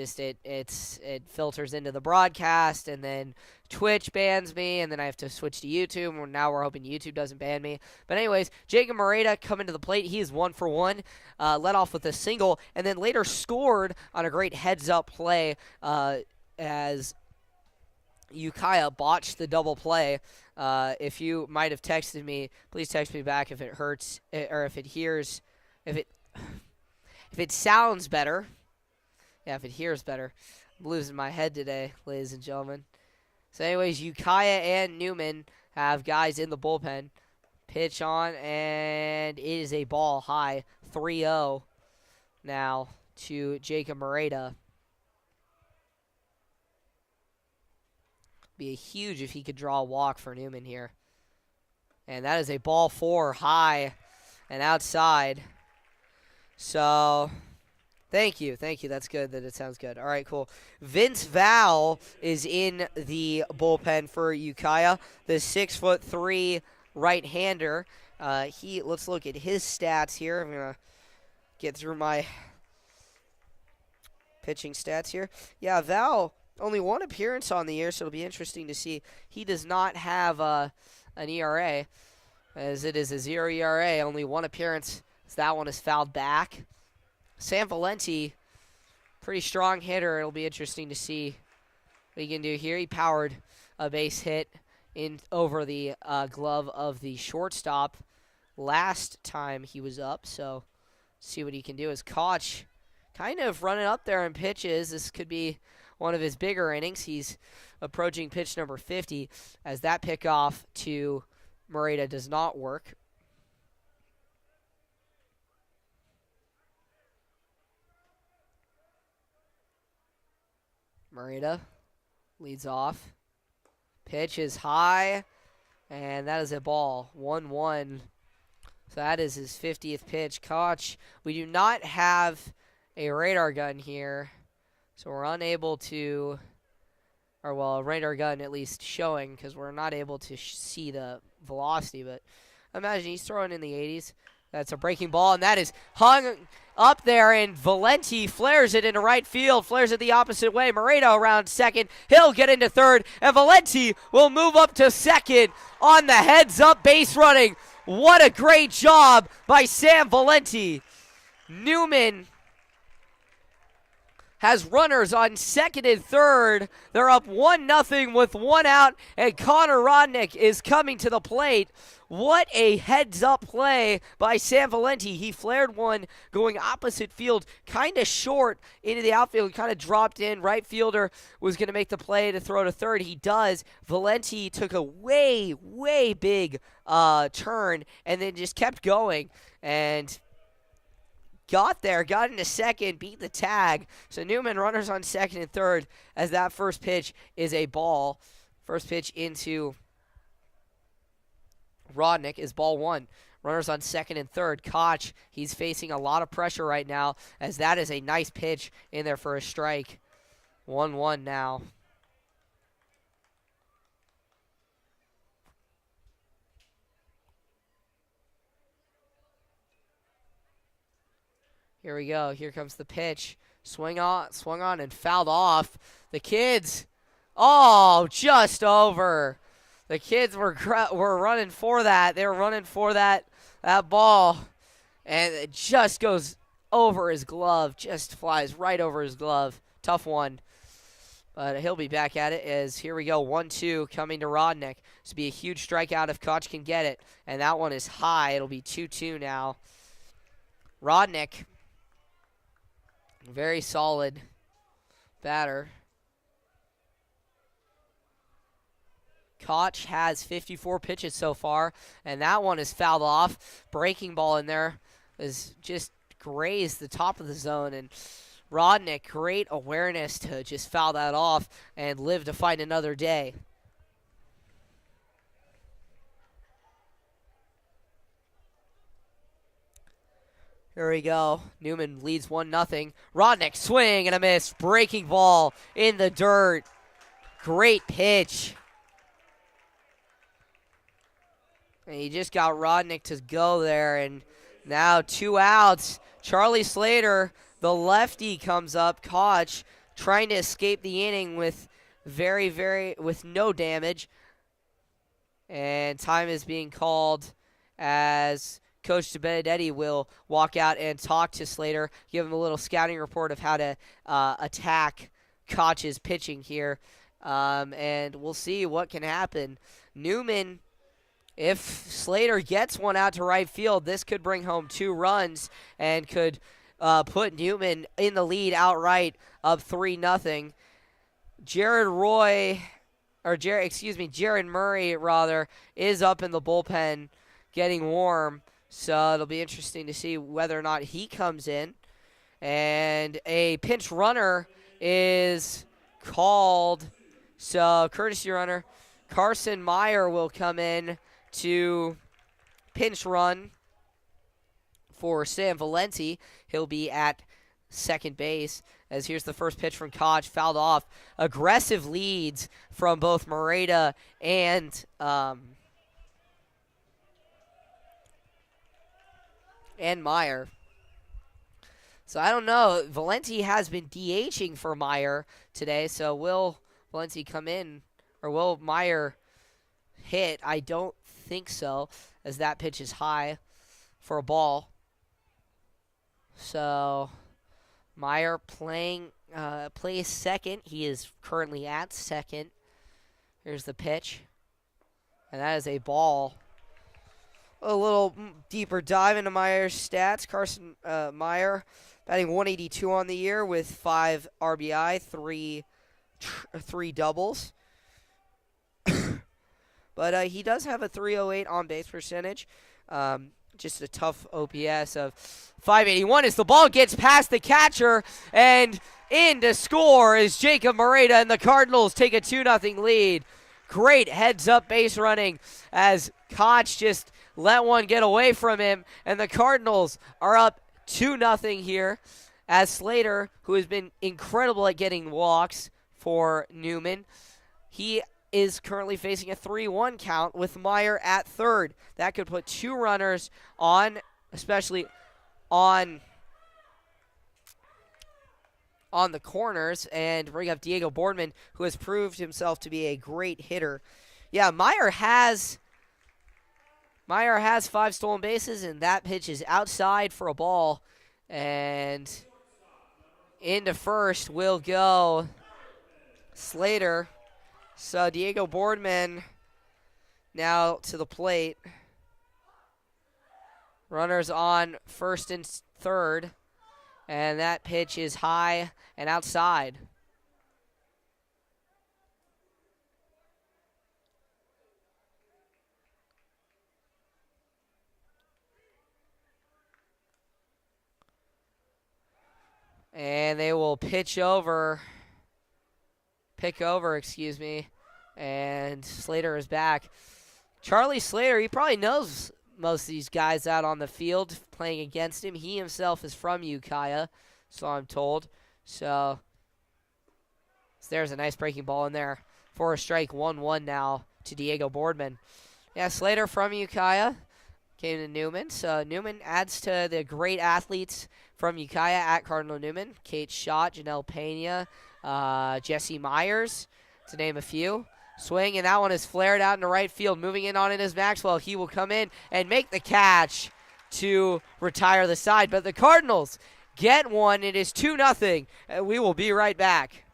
filters into the broadcast, and then Twitch bans me, and then I have to switch to YouTube, and now we're hoping YouTube doesn't ban me. But anyways, Jacob Moreta coming to the plate. He is 1 for 1, led off with a single, and then later scored on a great heads-up play as Ukiah botched the double play. If you might have texted me, please text me back if it hurts, or if it sounds better. Yeah, if it hears better. I'm losing my head today, ladies and gentlemen. So anyways, Ukiah and Newman have guys in the bullpen. Pitch on, and it is a ball high. 3-0 now to Jacob Moreta. Be huge if he could draw a walk for Newman here. And that is a ball 4 high and outside. So, thank you. That's good. That it sounds good. All right, cool. Vince Val is in the bullpen for Ukiah, the 6'3" right-hander. Let's look at his stats here. I'm gonna get through my pitching stats here. Yeah, Val only one appearance on the year, so it'll be interesting to see. He does not have an ERA, as it is a 0 ERA. Only one appearance. So that one is fouled back. Sam Valenti, pretty strong hitter. It'll be interesting to see what he can do here. He powered a base hit in over the glove of the shortstop last time he was up. So see what he can do. As Koch kind of running up there in pitches. This could be one of his bigger innings. He's approaching pitch number 50 as that pickoff to Moreta does not work. Moreta leads off. Pitch is high, and that is a ball. 1-1. So that is his 50th pitch. Koch, we do not have a radar gun here, so we're unable to, or well, a radar gun at least showing, because we're not able to see the velocity, but imagine he's throwing in the 80s. That's a breaking ball, and that is hung up there, and Valenti flares it into right field, flares it the opposite way. Moreta around second. He'll get into third, and Valenti will move up to second on the heads-up base running. What a great job by Sam Valenti. Newman has runners on second and third. They're up 1-0 with one out, and Connor Rodnick is coming to the plate. What a heads-up play by Sam Valenti. He flared one going opposite field, kind of short into the outfield, kind of dropped in. Right fielder was going to make the play to throw to third. He does. Valenti took a way, way big turn and then just kept going and got there, got into second, beat the tag. So Newman runners on second and third as that first pitch is a ball. First pitch into Rodnick is ball 1. Runners on second and third. Koch, he's facing a lot of pressure right now as that is a nice pitch in there for a strike. 1-1 now. Here we go. Here comes the pitch. Swung on and fouled off. The kids, just over. The kids were running for that. They were running for that ball, and it just goes over his glove. Just flies right over his glove. Tough one, but he'll be back at it. As here we go, 1-2 coming to Rodnick. This will be a huge strikeout if Koch can get it, and that one is high. It'll be 2-2 now. Rodnick, very solid batter. Koch has 54 pitches so far, and that one is fouled off. Breaking ball in there is just grazed the top of the zone, and Rodnick, great awareness to just foul that off and live to fight another day. Here we go. Newman leads 1-0. Rodnick, swing and a miss. Breaking ball in the dirt. Great pitch. And he just got Rodnick to go there, and now 2 outs. Charlie Slater, the lefty, comes up. Koch trying to escape the inning with with no damage. And time is being called as Coach DeBenedetti will walk out and talk to Slater, give him a little scouting report of how to attack Koch's pitching here. And we'll see what can happen. Newman, if Slater gets one out to right field, this could bring home 2 runs and could put Newman in the lead outright, up 3-0. Jared Roy, Jared Murray rather is up in the bullpen getting warm. So it'll be interesting to see whether or not he comes in. And a pinch runner is called. So courtesy runner Carson Meyer will come in to pinch run for Sam Valenti. He'll be at second base, as here's the first pitch from Koch, fouled off. Aggressive leads from both Moreta and Meyer. So I don't know. Valenti has been DHing for Meyer today, so will Valenti come in, or will Meyer hit? I don't think so, as that pitch is high for a ball. So Meyer plays second. He is currently at second. Here's the pitch, and that is a ball. A little deeper dive into Meyer's stats. Carson Meyer batting 182 on the year with 5 RBI, three doubles. But he does have a 308 on base percentage. Just a tough OPS of 581 as the ball gets past the catcher, and in to score is Jacob Moreta, and the Cardinals take a 2-0 lead. Great heads-up base running as Koch just let one get away from him, and the Cardinals are up 2-0 here as Slater, who has been incredible at getting walks for Newman, he is currently facing a 3-1 count with Meyer at third. That could put 2 runners on, especially on the corners, and bring up Diego Boardman, who has proved himself to be a great hitter. Yeah, Meyer has 5 stolen bases, and that pitch is outside for a ball. And into first will go Slater. So Diego Boardman now to the plate. Runners on first and third. And that pitch is high and outside. And they will pick over, and Slater is back. Charlie Slater, he probably knows most of these guys out on the field playing against him. He himself is from Ukiah, so I'm told. So there's a nice breaking ball in there for a strike. 1-1 now to Diego Boardman. Yeah, Slater from Ukiah came to Newman. So Newman adds to the great athletes from Ukiah at Cardinal Newman. Kate Schott, Janelle Pena, Jesse Myers, to name a few. Swing, and that one is flared out into right field. Moving in on it is Maxwell. He will come in and make the catch to retire the side. But the Cardinals get one. It is 2-0. We will be right back.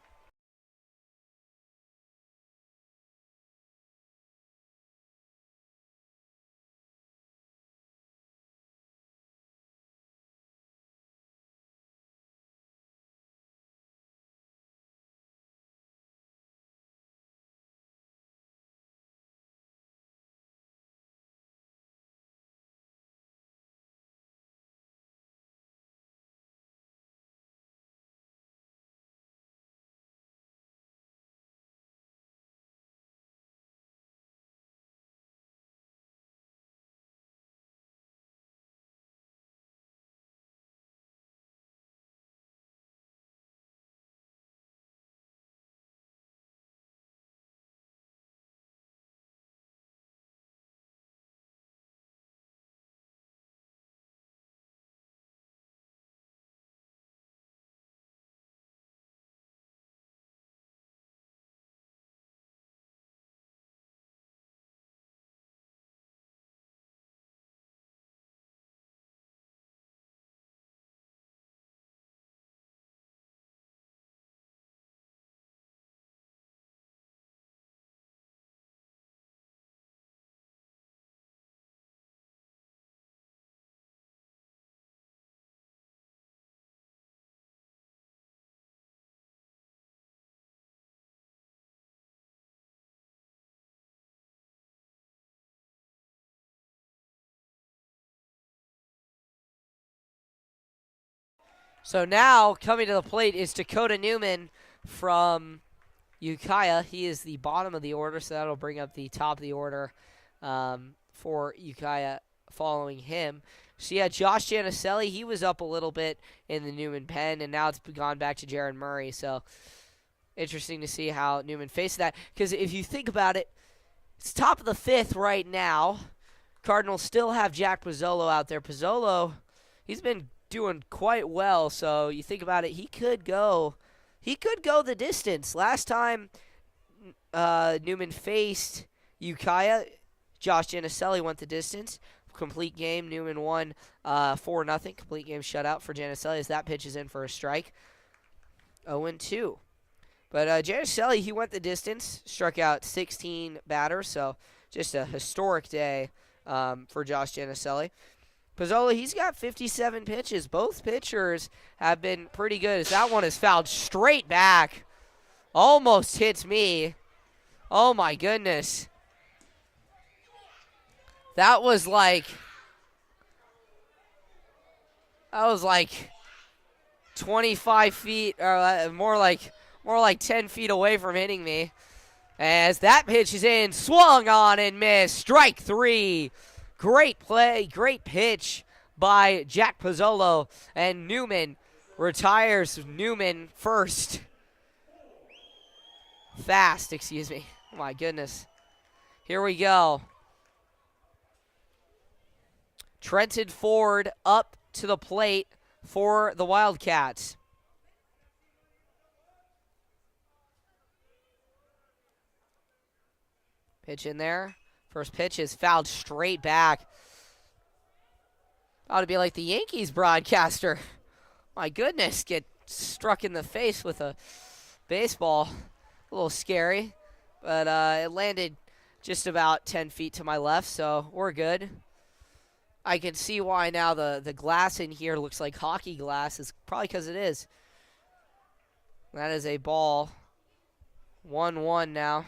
So now coming to the plate is Dakota Newman from Ukiah. He is the bottom of the order, so that'll bring up the top of the order for Ukiah following him. So yeah, Josh Janicelli, he was up a little bit in the Newman pen, and now it's gone back to Jaron Murray. So interesting to see how Newman faced that. Because if you think about it, it's top of the fifth right now. Cardinals still have Jack Pozzolo out there. Pozzolo, he's been doing quite well. So you think about it, he could go the distance. Last time Newman faced Ukiah, Josh Janicelli went the distance. Complete game. Newman won 4-0. Complete game shutout for Janicelli as that pitch is in for a strike. 0-2. But Janicelli, he went the distance, struck out 16 batters, so just a historic day for Josh Janicelli. Pozzolo, he's got 57 pitches. Both pitchers have been pretty good as that one is fouled straight back. Almost hits me. Oh, my goodness. That was like 25 feet, or more like 10 feet away from hitting me. As that pitch is in, swung on and missed. Strike three. Great play, great pitch by Jack Pozzolo, and Newman retires. Newman first. Fast, excuse me. Oh my goodness. Here we go. Trenton Ford up to the plate for the Wildcats. Pitch in there. First pitch is fouled straight back. Ought to be like the Yankees broadcaster. My goodness, get struck in the face with a baseball. A little scary, but it landed just about 10 feet to my left, so we're good. I can see why now the glass in here looks like hockey glass. It's probably because it is. That is a ball. 1-1 now.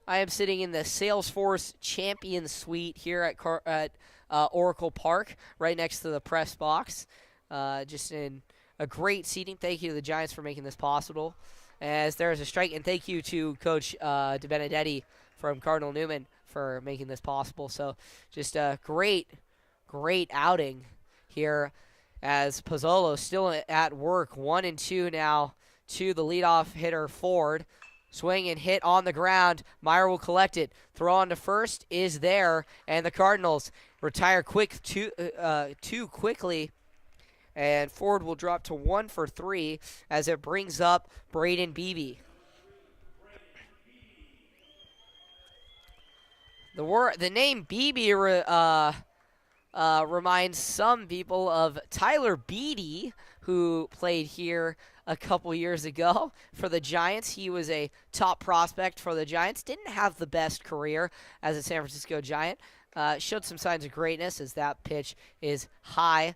I am sitting in the Salesforce Champion Suite here at Oracle Park, right next to the press box. Just in a great seating. Thank you to the Giants for making this possible. As there is a strike, and thank you to Coach DeBenedetti from Cardinal Newman for making this possible. So just a great outing here as Pozzolo still at work. 1-2 now to the leadoff hitter Ford. Swing and hit on the ground. Meyer will collect it. Throw on to first is there, and the Cardinals retire too quickly. And Ford will drop to 1 for 3 as it brings up Braden Beebe. The name Beebe reminds some people of Tyler Beede, who played here a couple years ago for the Giants. He was a top prospect for the Giants. Didn't have the best career as a San Francisco Giant. Showed some signs of greatness as that pitch is high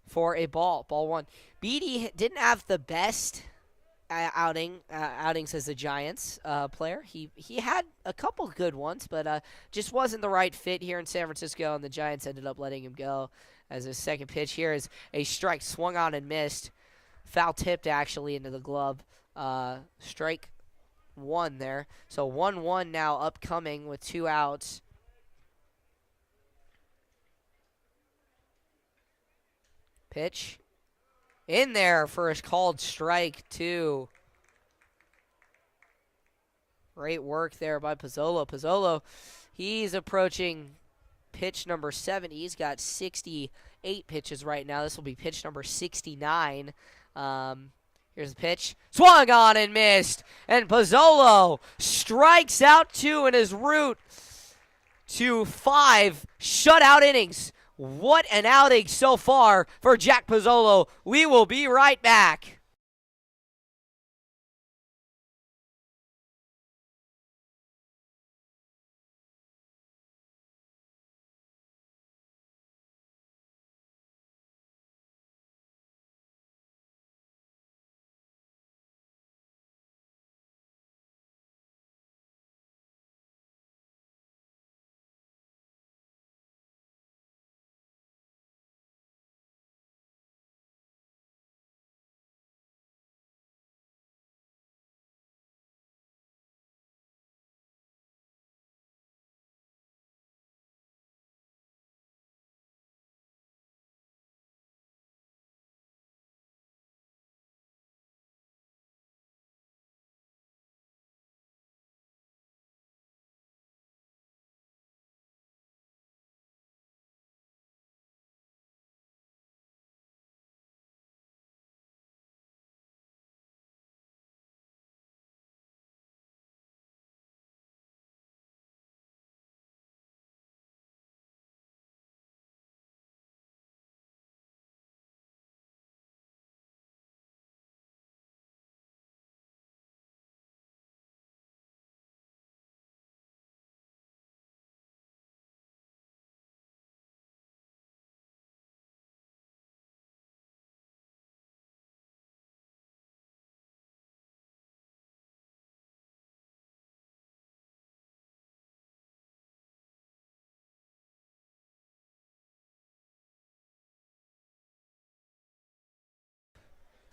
for a ball. Ball one. Beede didn't have the best outings as a Giants player. He had a couple good ones, but just wasn't the right fit here in San Francisco, and the Giants ended up letting him go. As his second pitch here is a strike, swung on and missed. Foul tipped actually into the glove. Strike one there. So 1-1 now upcoming with 2 outs. Pitch in there for his called strike 2. Great work there by Pozzolo. Pozzolo, he's approaching pitch number 70. He's got 68 pitches right now. This will be pitch number 69. Here's the pitch. Swung on and missed. And Pozzolo strikes out 2 in his route to 5 shutout innings. What an outing so far for Jack Pozzolo. We will be right back.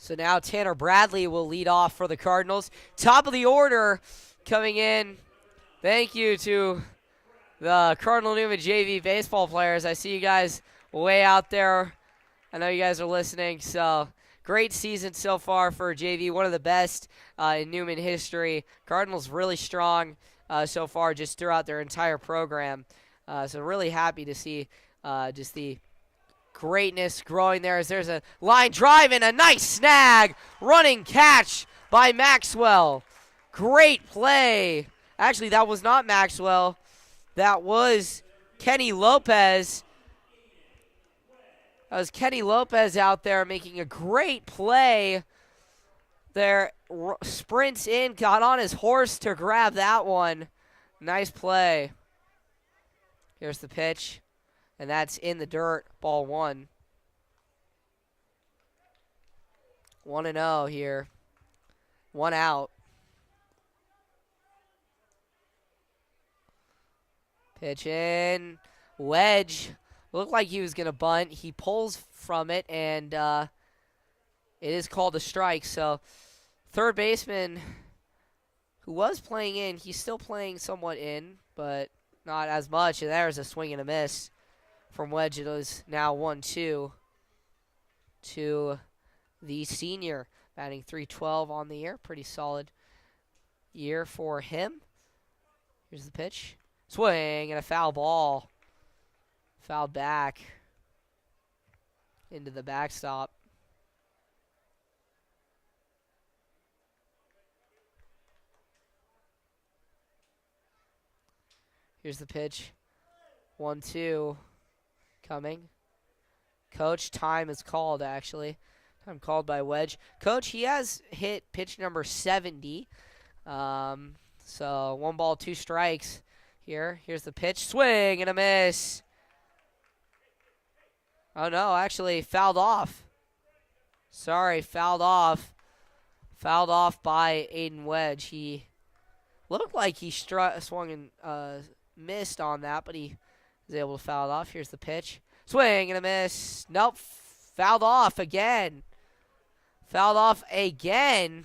So now Tanner Bradley will lead off for the Cardinals. Top of the order coming in. Thank you to the Cardinal Newman JV baseball players. I see you guys way out there. I know you guys are listening. So great season so far for JV. One of the best in Newman history. Cardinals really strong so far just throughout their entire program. So really happy to see just the greatness growing there as there's a line drive and a nice snag. Running catch by Maxwell. Great play. Actually, that was not Maxwell. That was Kenny Lopez. That was Kenny Lopez out there making a great play. There, sprints in, got on his horse to grab that one. Nice play. Here's the pitch. And that's in the dirt, ball 1. 1-0 here. 1 out. Pitch in. Wedge. Looked like he was going to bunt. He pulls from it, and it is called a strike. So third baseman who was playing in, he's still playing somewhat in, but not as much. And there's a swing and a miss from Wedge. It is now 1-2 to the senior, batting .312 on the year. Pretty solid year for him. Here's the pitch. Swing and a foul ball. Fouled back into the backstop. Here's the pitch. 1-2 coming. Coach, time is called, actually. Time called by Wedge. Coach, he has hit pitch number 70. So 1 ball, 2 strikes here. Here's the pitch. Swing and a miss. Oh, no, actually fouled off. Sorry, fouled off. Fouled off by Aiden Wedge. He looked like he swung and missed on that, but he was able to foul it off. Here's the pitch. Swing and a miss. Nope. Fouled off again. Fouled off again.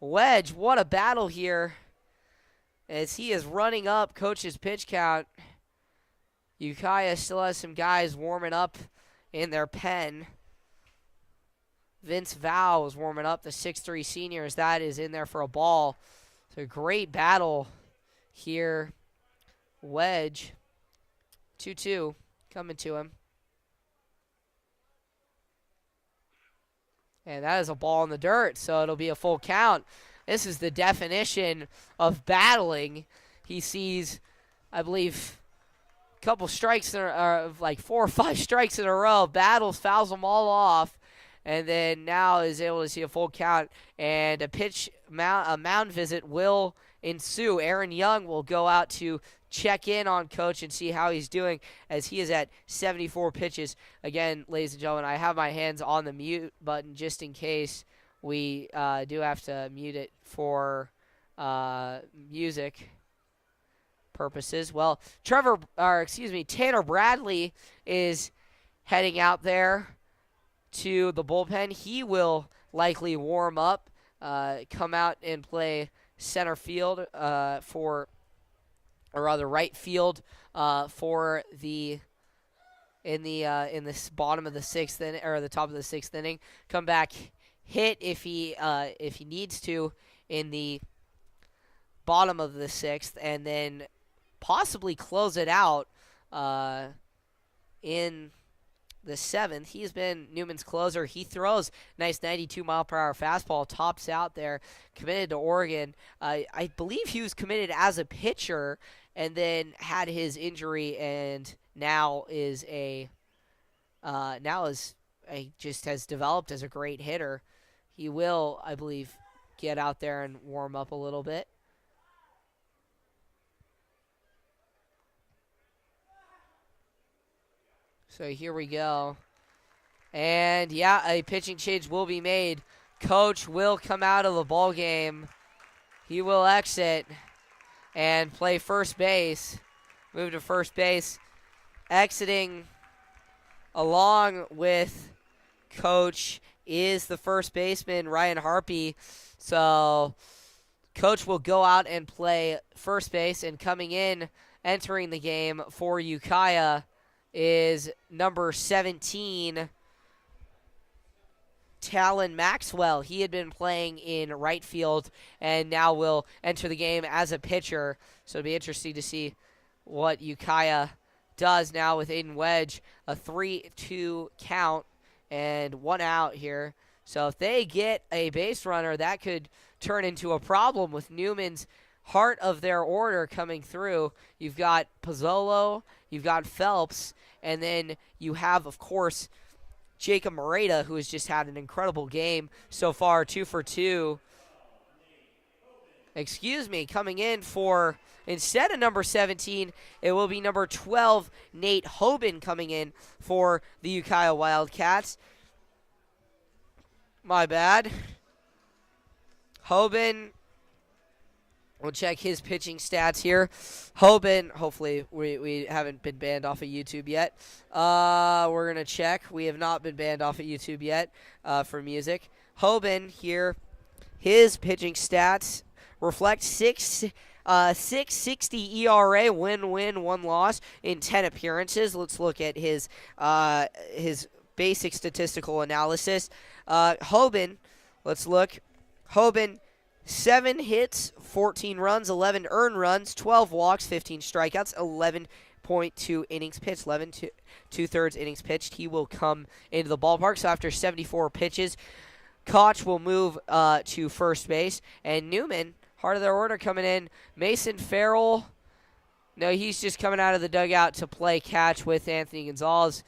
Wedge, what a battle here as he is running up Coach's pitch count. Ukiah still has some guys warming up in their pen. Vince Val is warming up, the 6'3 seniors. That is in there for a ball. So great battle here. Wedge, 2-2 coming to him. And that is a ball in the dirt, so it'll be a full count. This is the definition of battling. He sees, I believe, a couple strikes, like 4 or 5 strikes in a row. Battles, fouls them all off, and then now is able to see a full count. And a mound visit will ensue. Aaron Young will go out to check in on Coach and see how he's doing as he is at 74 pitches. Again, ladies and gentlemen, I have my hands on the mute button just in case we do have to mute it for music purposes. Well, Tanner Bradley is heading out there to the bullpen. He will likely warm up, come out and play center field right field for in the bottom of the 6th inning, or the top of the 6th inning. Come back, hit if he needs to in the bottom of the 6th, and then possibly close it out in the 7th. He's been Newman's closer. He throws nice 92-mile-per-hour fastball, tops out there, committed to Oregon. I believe he was committed as a pitcher and then had his injury, and now just has developed as a great hitter. He will, I believe, get out there and warm up a little bit. So here we go. And, yeah, a pitching change will be made. Coach will come out of the ball game. He will exit and play first base. Move to first base. Exiting along with Coach is the first baseman, Ryan Harpy. So coach will go out and play first base, and coming in, entering the game for Ukiah is number 17, Talon Maxwell. He had been playing in right field and now will enter the game as a pitcher. So it'll be interesting to see what Ukiah does now with Aiden Wedge. A 3-2 count and 1 out here. So if they get a base runner, that could turn into a problem with Newman's heart of their order coming through. You've got Pozzolo, you've got Phelps, and then you have, of course, Jacob Moreta, who has just had an incredible game so far, 2 for 2. Coming in for, instead of number 17, it will be number 12, Nate Hoban, coming in for the Ukiah Wildcats. My bad. Hoban, we'll check his pitching stats here. Hoban, hopefully we haven't been banned off of YouTube yet. We're going to check. We have not been banned off of YouTube yet for music. Hoban here, his pitching stats reflect 6.60 ERA, win-win, 1 loss in 10 appearances. Let's look at his basic statistical analysis. Hoban, let's look. Hoban, 7 hits, 14 runs, 11 earned runs, 12 walks, 15 strikeouts, 11.2 innings pitched, 11 2/3 innings pitched. He will come into the ballpark. So after 74 pitches, Koch will move to first base. And Newman, heart of their order coming in. Mason Farrell, no, he's just coming out of the dugout to play catch with Anthony Gonzalez.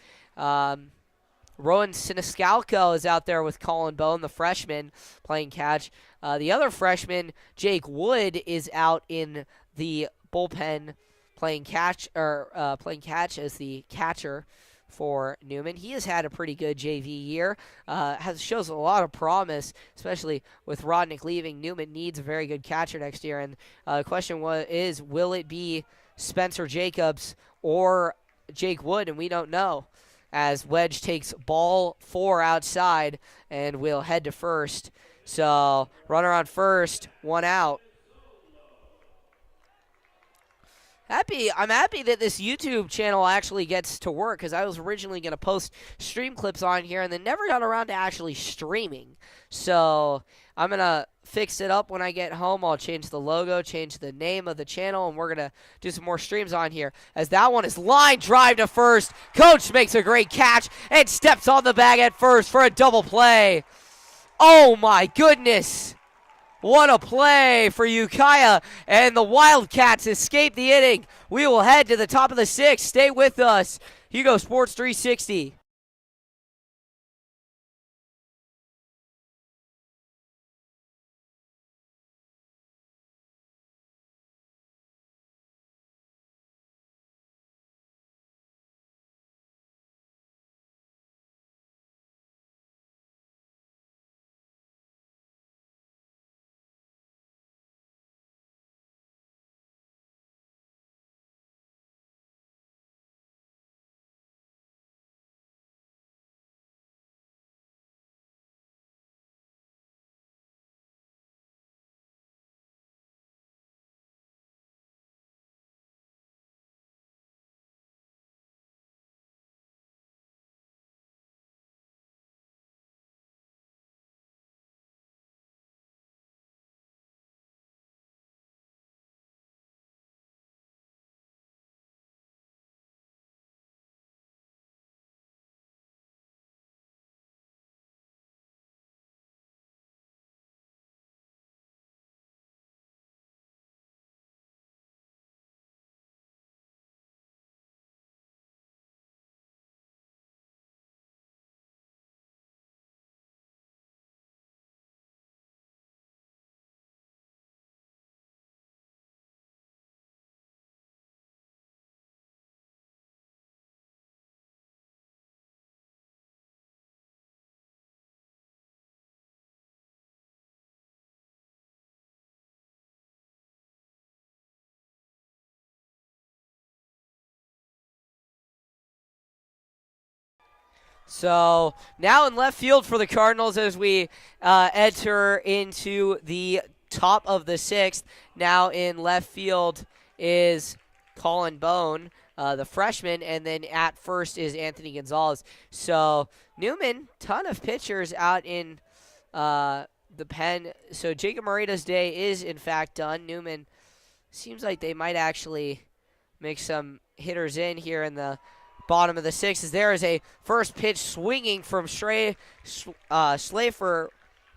Rowan Siniscalco is out there with Colin Bone, the freshman, playing catch. The other freshman, Jake Wood, is out in the bullpen playing catch as the catcher for Newman. He has had a pretty good JV year. Shows a lot of promise, especially with Rodnick leaving. Newman needs a very good catcher next year. And the question is, will it be Spencer Jacobs or Jake Wood? And we don't know, as Wedge takes ball 4 outside and will head to first. So runner on first, 1 out. I'm happy that this YouTube channel actually gets to work, because I was originally going to post stream clips on here and then never got around to actually streaming. So I'm going to fix it up when I get home. I'll change the logo, change the name of the channel, and we're going to do some more streams on here. As that one is line drive to first. Coach makes a great catch and steps on the bag at first for a double play. Oh my goodness. What a play for Ukiah, and the Wildcats escape the inning. We will head to the top of the 6th. Stay with us. Hugo Sports 360. So now in left field for the Cardinals as we enter into the top of the sixth. Now in left field is Colin Bone, the freshman, and then at first is Anthony Gonzalez. So Newman, ton of pitchers out in the pen. So Jacob Morita's day is in fact done. Newman seems like they might actually make some hitters in here in the bottom of the sixth. As there is a first pitch swinging from Schlafer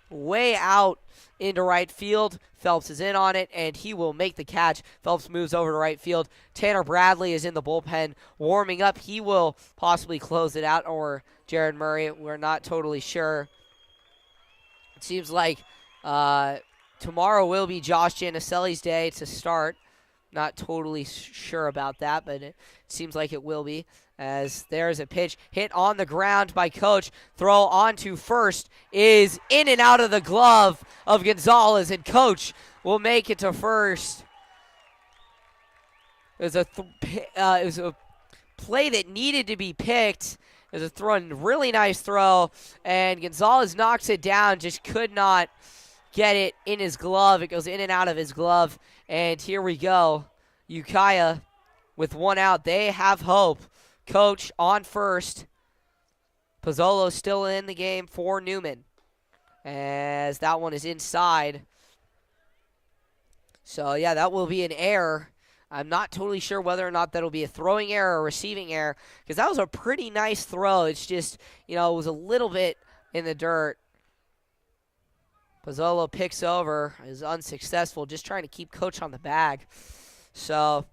way out into right field. Phelps is in on it, and he will make the catch. Phelps moves over to right field. Tanner Bradley is in the bullpen warming up. He will possibly close it out, or Jared Murray. We're not totally sure. It seems like tomorrow will be Josh Janicelli's day to start. Not totally sure about that, but it seems like it will be. As there's a pitch hit on the ground by Coach. Throw on to first is in and out of the glove of Gonzalez, and Coach will make it to first. It was a play that needed to be picked. It was a really nice throw, and Gonzalez knocks it down, just could not get it in his glove. It goes in and out of his glove, and here we go. Ukiah with one out. They have hope. Coach on first. Pozzolo still in the game for Newman, as that one is inside. So, yeah, that will be an error. I'm not totally sure whether or not that'll be a throwing error or receiving error, because that was a pretty nice throw. It's just, it was a little bit in the dirt. Pozzolo picks over, is unsuccessful, just trying to keep Coach on the bag. So,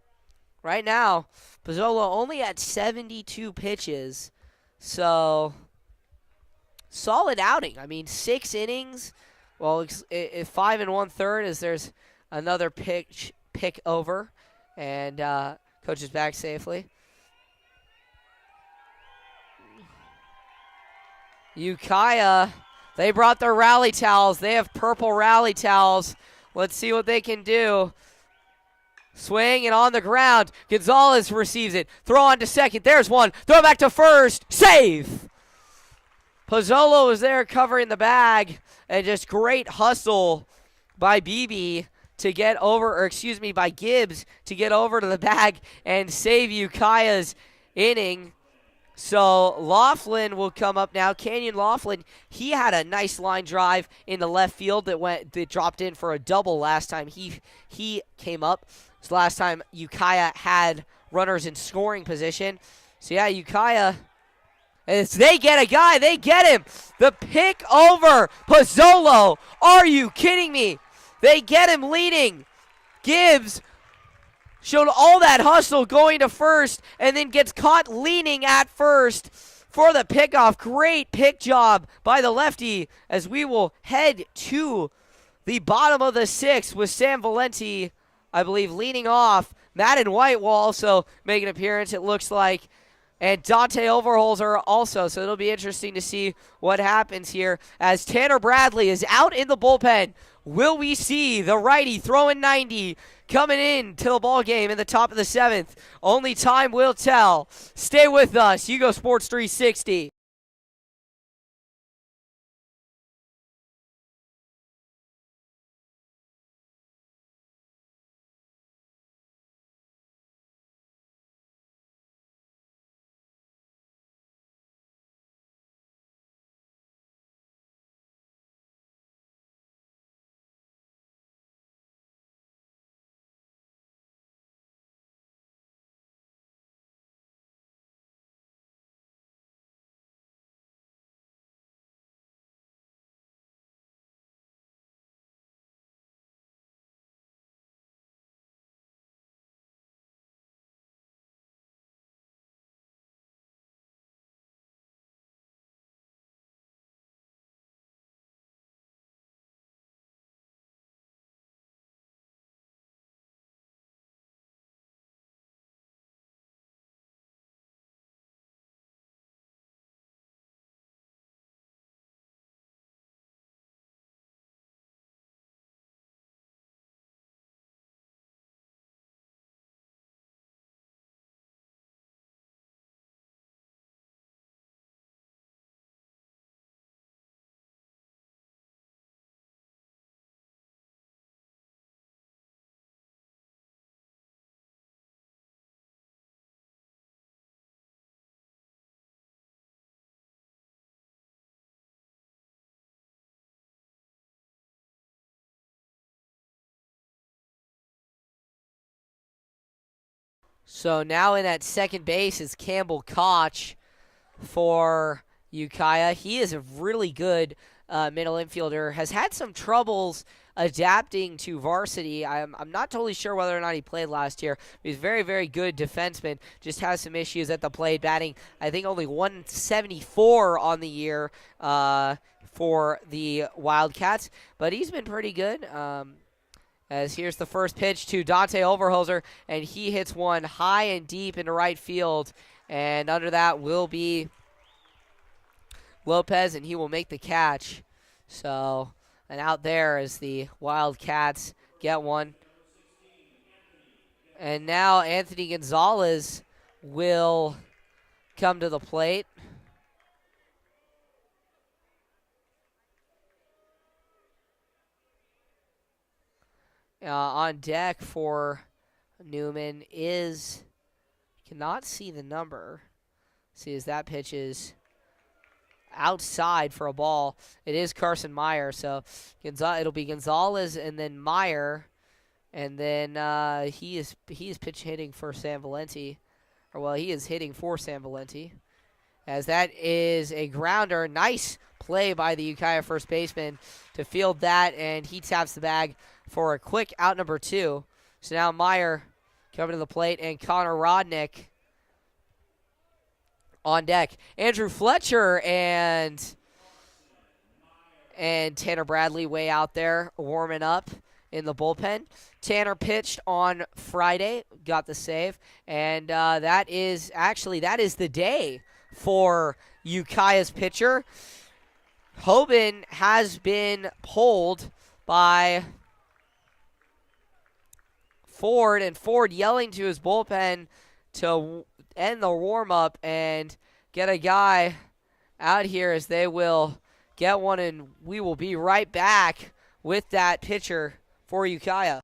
right now, Pozzolo only at 72 pitches. So, solid outing. I mean, 6 innings. Well, 5 1/3 as there's another pick over. And Coach is back safely. Ukiah, they brought their rally towels. They have purple rally towels. Let's see what they can do. Swing and on the ground. Gonzalez receives it. Throw on to second. There's one. Throw back to first. Save. Pozzolo is there covering the bag. And just great hustle by BB to get over, by Gibbs to get over to the bag and save Ukiah's inning. So Laughlin will come up now. Canyon Laughlin, he had a nice line drive in the left field that dropped in for a double last time he came up. So last time Ukiah had runners in scoring position. So yeah, Ukiah, as they get a guy, they get him. The pick over Pozzolo. Are you kidding me? They get him leading. Gibbs showed all that hustle going to first and then gets caught leaning at first for the pickoff. Great pick job by the lefty as we will head to the bottom of the sixth with Sam Valenti, I believe, leading off. Madden White will also make an appearance, it looks like. And Dante Overholzer also, so it'll be interesting to see what happens here as Tanner Bradley is out in the bullpen. Will we see the righty throwing 90 coming in to the ball game in the top of the seventh? Only time will tell. Stay with us, Hugo Sports 360. So now in at second base is Campbell Koch for Ukiah. He is a really good middle infielder. Has had some troubles adapting to varsity. I'm not totally sure whether or not he played last year. He's very, very good defenseman. Just has some issues at the plate, batting, I think, only 174 on the year for the Wildcats. But he's been pretty good. As here's the first pitch to Dante Overholzer, and he hits one high and deep into right field. And under that will be Lopez, and he will make the catch. So, and out there as the Wildcats get one. And now Anthony Gonzalez will come to the plate. On deck for Newman is, cannot see the number. See as that pitch is outside for a ball. It is Carson Meyer, so it'll be Gonzalez and then Meyer, and then he is pitch hitting for San Valenti, or well, he is hitting for San Valenti, as that is a grounder. Nice play by the Ukiah first baseman to field that, and he taps the bag for a quick out number 2. So now Meyer coming to the plate, and Connor Rodnick on deck. Andrew Fletcher and Tanner Bradley way out there warming up in the bullpen. Tanner pitched on Friday, got the save, and that is the day for Ukiah's pitcher. Hoban has been pulled by Ford, and Ford yelling to his bullpen to end the warm-up and get a guy out here as they will get one, and we will be right back with that pitcher for Ukiah.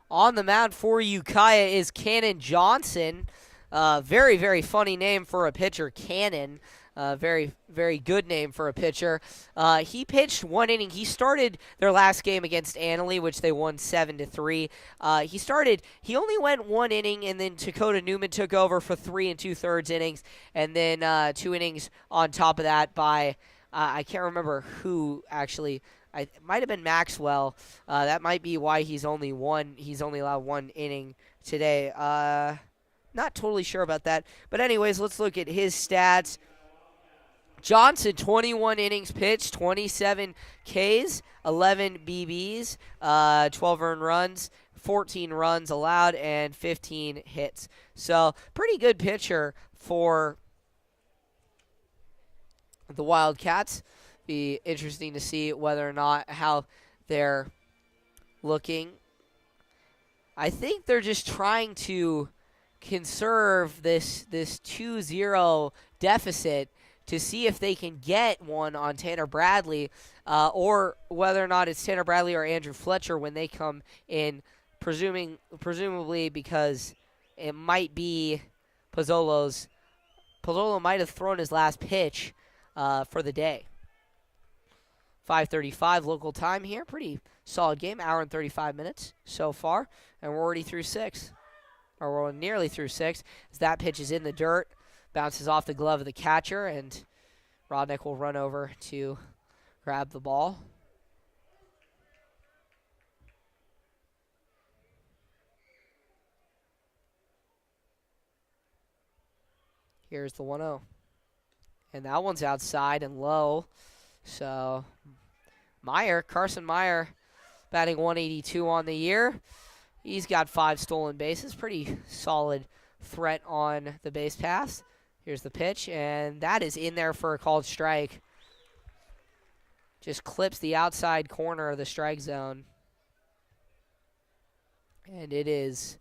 On the mound for Ukiah is Cannon Johnson. Very, very funny name for a pitcher, Cannon. Very, very good name for a pitcher. He pitched one inning. He started their last game against Annaley, which they won 7-3. He only went one inning, and then Dakota Newman took over for 3 2/3 innings, and then 2 innings on top of that by, I can't remember who actually. It might have been Maxwell. That might be why he's only allowed one inning today. Not totally sure about that. But anyways, let's look at his stats. Johnson, 21 innings pitched, 27 Ks, 11 BBs, 12 earned runs, 14 runs allowed, and 15 hits. So pretty good pitcher for the Wildcats. Be interesting to see whether or not how they're looking. I think they're just trying to conserve this 2-0 deficit to see if they can get one on Tanner Bradley, or whether or not it's Tanner Bradley or Andrew Fletcher when they come in presumably because it might be Pozzolo's. Pozzolo might have thrown his last pitch for the day. 5:35 local time here. Pretty solid game. Hour and 35 minutes so far. And we're already through 6. Or we're nearly through 6. As that pitch is in the dirt. Bounces off the glove of the catcher. And Rodnick will run over to grab the ball. Here's the 1-0. And that one's outside and low. So Carson Meyer, batting 182 on the year. He's got 5 stolen bases. Pretty solid threat on the base pass. Here's the pitch, and that is in there for a called strike. Just clips the outside corner of the strike zone. And it is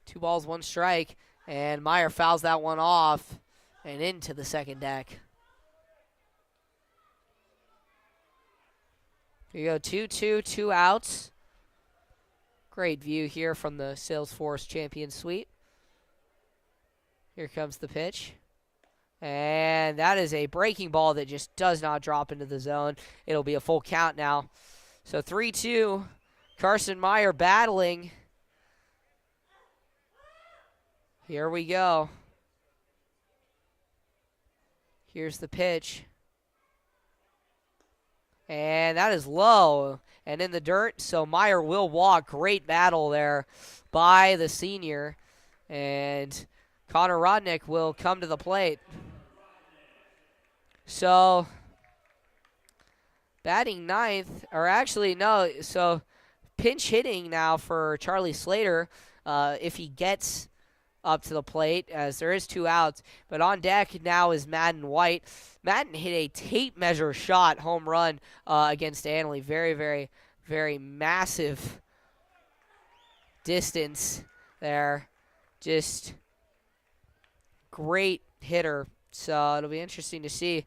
2 balls, 1 strike. And Meyer fouls that one off and into the second deck. Here you go, 2-2, 2 outs. Great view here from the Salesforce Champion Suite. Here comes the pitch. And that is a breaking ball that just does not drop into the zone. It'll be a full count now. So 3-2, Carson Meyer battling. Here we go. Here's the pitch. And that is low and in the dirt, so Meyer will walk. Great battle there by the senior. And Connor Rodnick will come to the plate. So, batting ninth, or actually, no, so pinch hitting now for Charlie Slater if he gets up to the plate, as there is 2 outs. But on deck now is Madden White. Madden hit a tape measure shot home run against Annalee. Very, very, very massive distance there. Just great hitter. So it'll be interesting to see.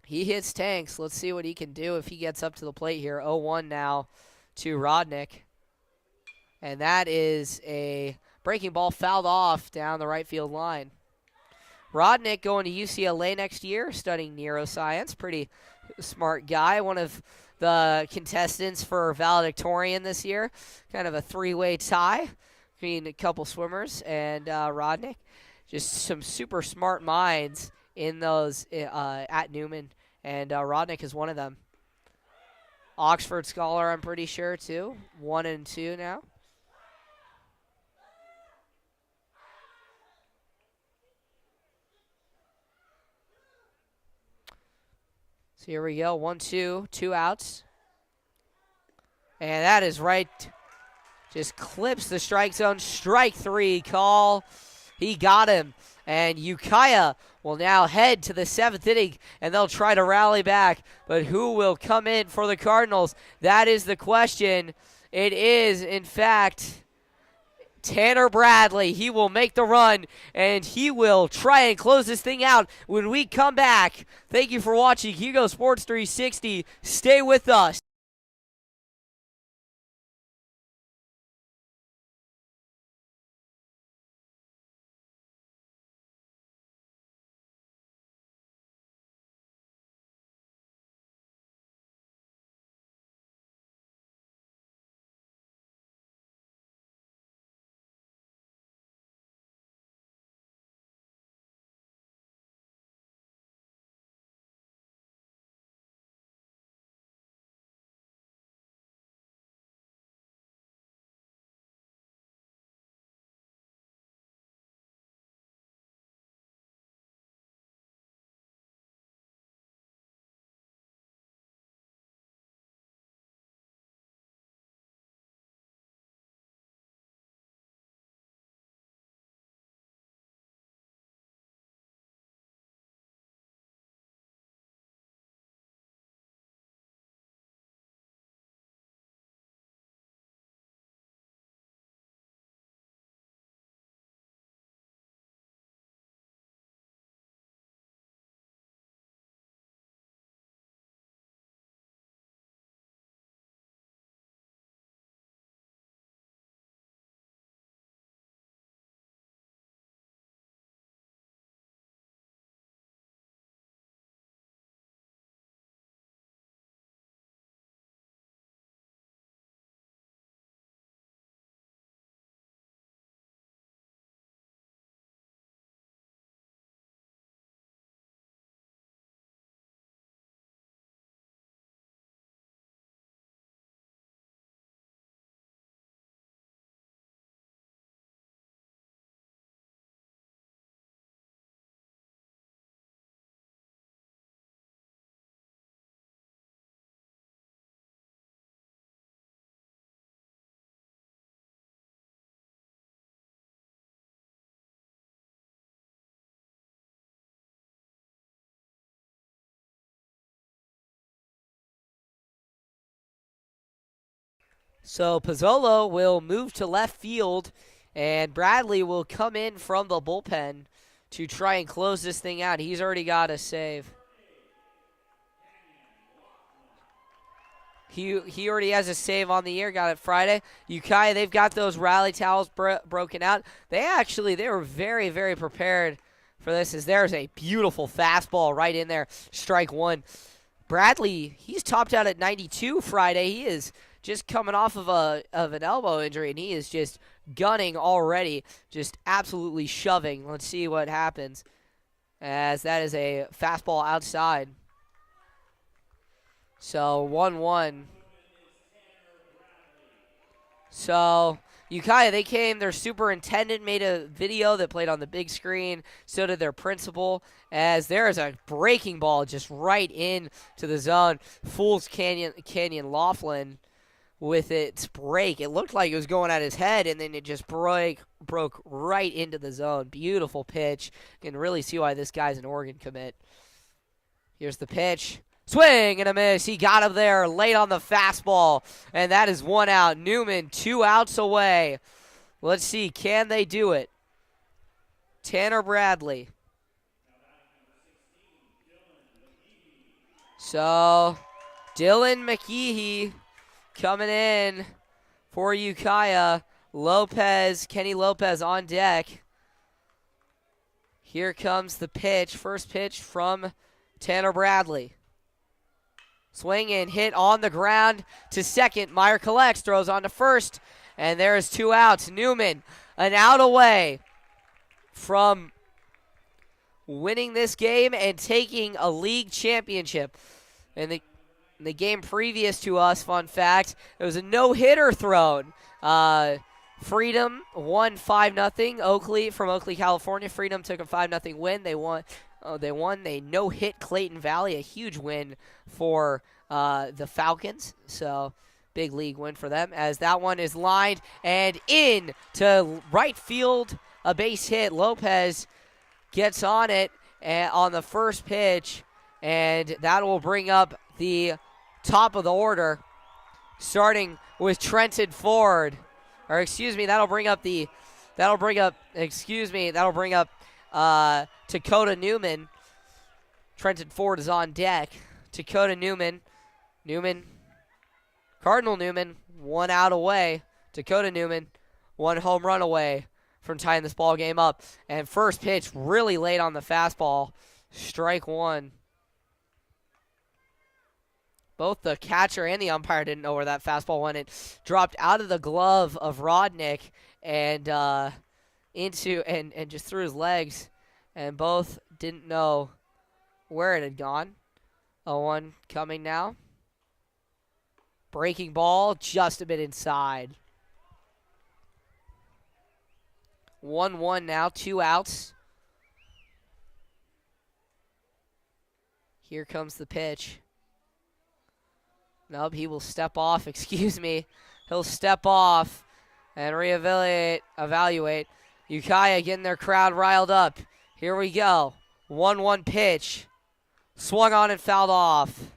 He hits tanks. Let's see what he can do if he gets up to the plate here. 0-1 now to Rodnick. And that is a breaking ball fouled off down the right field line. Rodnick going to UCLA next year, studying neuroscience. Pretty smart guy. One of the contestants for valedictorian this year. Kind of a 3-way tie between a couple swimmers and Rodnick. Just some super smart minds in those at Newman. And Rodnick is one of them. Oxford scholar, I'm pretty sure, too. 1 and 2 now. So here we go, 1-2, 2 outs. And that is right. Just clips the strike zone. Strike 3 call. He got him. And Ukiah will now head to the 7th inning, and they'll try to rally back. But who will come in for the Cardinals? That is the question. It is, in fact, Tanner Bradley. He will make the run, and he will try and close this thing out when we come back. Thank you for watching Hugo Sports 360. Stay with us. So Pozzolo will move to left field, and Bradley will come in from the bullpen to try and close this thing out. He's already got a save. He already has a save on the year. Got it Friday. Ukiah, they've got those rally towels broken out. They were very, very prepared for this. As there's a beautiful fastball right in there. Strike one. Bradley, he's topped out at 92 Friday. He is just coming off of an elbow injury, and he is just gunning already, just absolutely shoving. Let's see what happens, as that is a fastball outside. So 1-1. So Ukiah, they came, their superintendent made a video that played on the big screen, so did their principal, as there is a breaking ball just right into the zone. Fools Canyon Laughlin with its break. It looked like it was going at his head, and then it just broke right into the zone. Beautiful pitch. You can really see why this guy's an Oregon commit. Here's the pitch. Swing and a miss. He got him there late on the fastball, and that is one out. Newman 2 outs away. Let's see, can they do it? Tanner Bradley. So Dylan McGehee coming in for Ukiah. Kenny Lopez on deck. Here comes the pitch. First pitch from Tanner Bradley. Swing and hit on the ground to second. Meyer collects, throws on to first, and there is 2 outs. Newman, an out away from winning this game and taking a league championship. In the game previous to us, fun fact, it was a no-hitter thrown. Freedom won 5-0. Oakley from Oakley, California. Freedom took a 5-0 win. They won. They no-hit Clayton Valley, a huge win for the Falcons. So big league win for them, as that one is lined and in to right field, a base hit. Lopez gets on it on the first pitch, and that will bring up the top of the order, starting with Trenton Ford. Or excuse me, that'll bring up Dakota Newman. Trenton Ford is on deck. Dakota Newman. Cardinal Newman, 1 out away. Dakota Newman, 1 home run away from tying this ball game up. And first pitch really late on the fastball. Strike one. Both the catcher and the umpire didn't know where that fastball went. It dropped out of the glove of Rodnick and just through his legs, and both didn't know where it had gone. 0-1 coming now. Breaking ball just a bit inside. 1-1 now, 2 outs. Here comes the pitch. Nope, he will step off. Excuse me. He'll step off and evaluate. Ukiah getting their crowd riled up. Here we go. 1-1 pitch. Swung on and fouled off.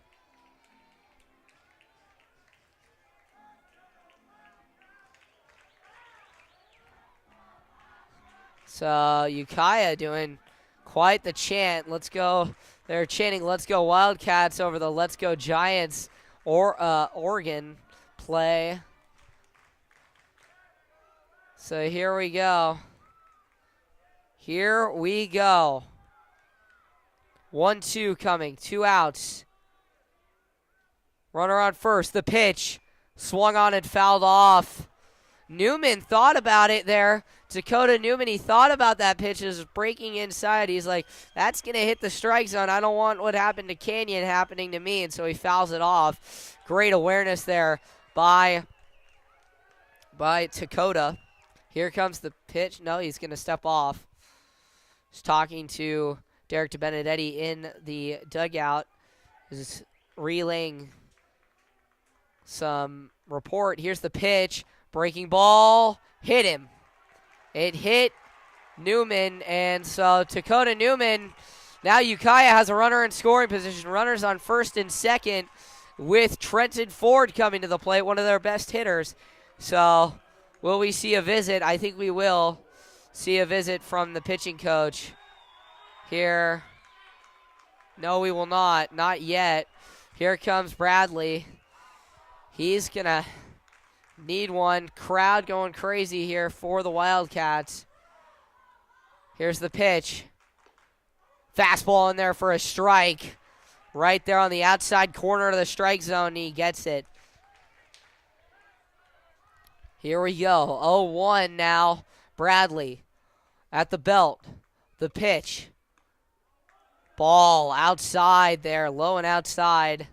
So Ukiah doing quite the chant. Let's go. They're chanting, "Let's go Wildcats" over the "Let's go Giants" Oregon play. So here we go. 1-2 coming. 2 outs. Runner on first. The pitch. Swung on and fouled off. Newman thought about it there. Dakota Newman, he thought about that pitch. It was breaking inside. He's like, that's going to hit the strike zone. I don't want what happened to Canyon happening to me. And so he fouls it off. Great awareness there by Dakota. Here comes the pitch. No, he's going to step off. He's talking to Derek DeBenedetti in the dugout. He's relaying some report. Here's the pitch. Breaking ball. Hit him. It hit Newman, and so Dakota Newman, now Ukiah has a runner in scoring position. Runners on first and second, with Trenton Ford coming to the plate, one of their best hitters. So will we see a visit? I think we will see a visit from the pitching coach here. No, we will not. Not yet. Here comes Bradley. He's going to need one. Crowd going crazy here for the Wildcats. Here's the pitch. Fastball in there for a strike. Right there on the outside corner of the strike zone. He gets it. Here we go. 0-1 now. Bradley at the belt. The pitch. Ball outside there. Low and outside.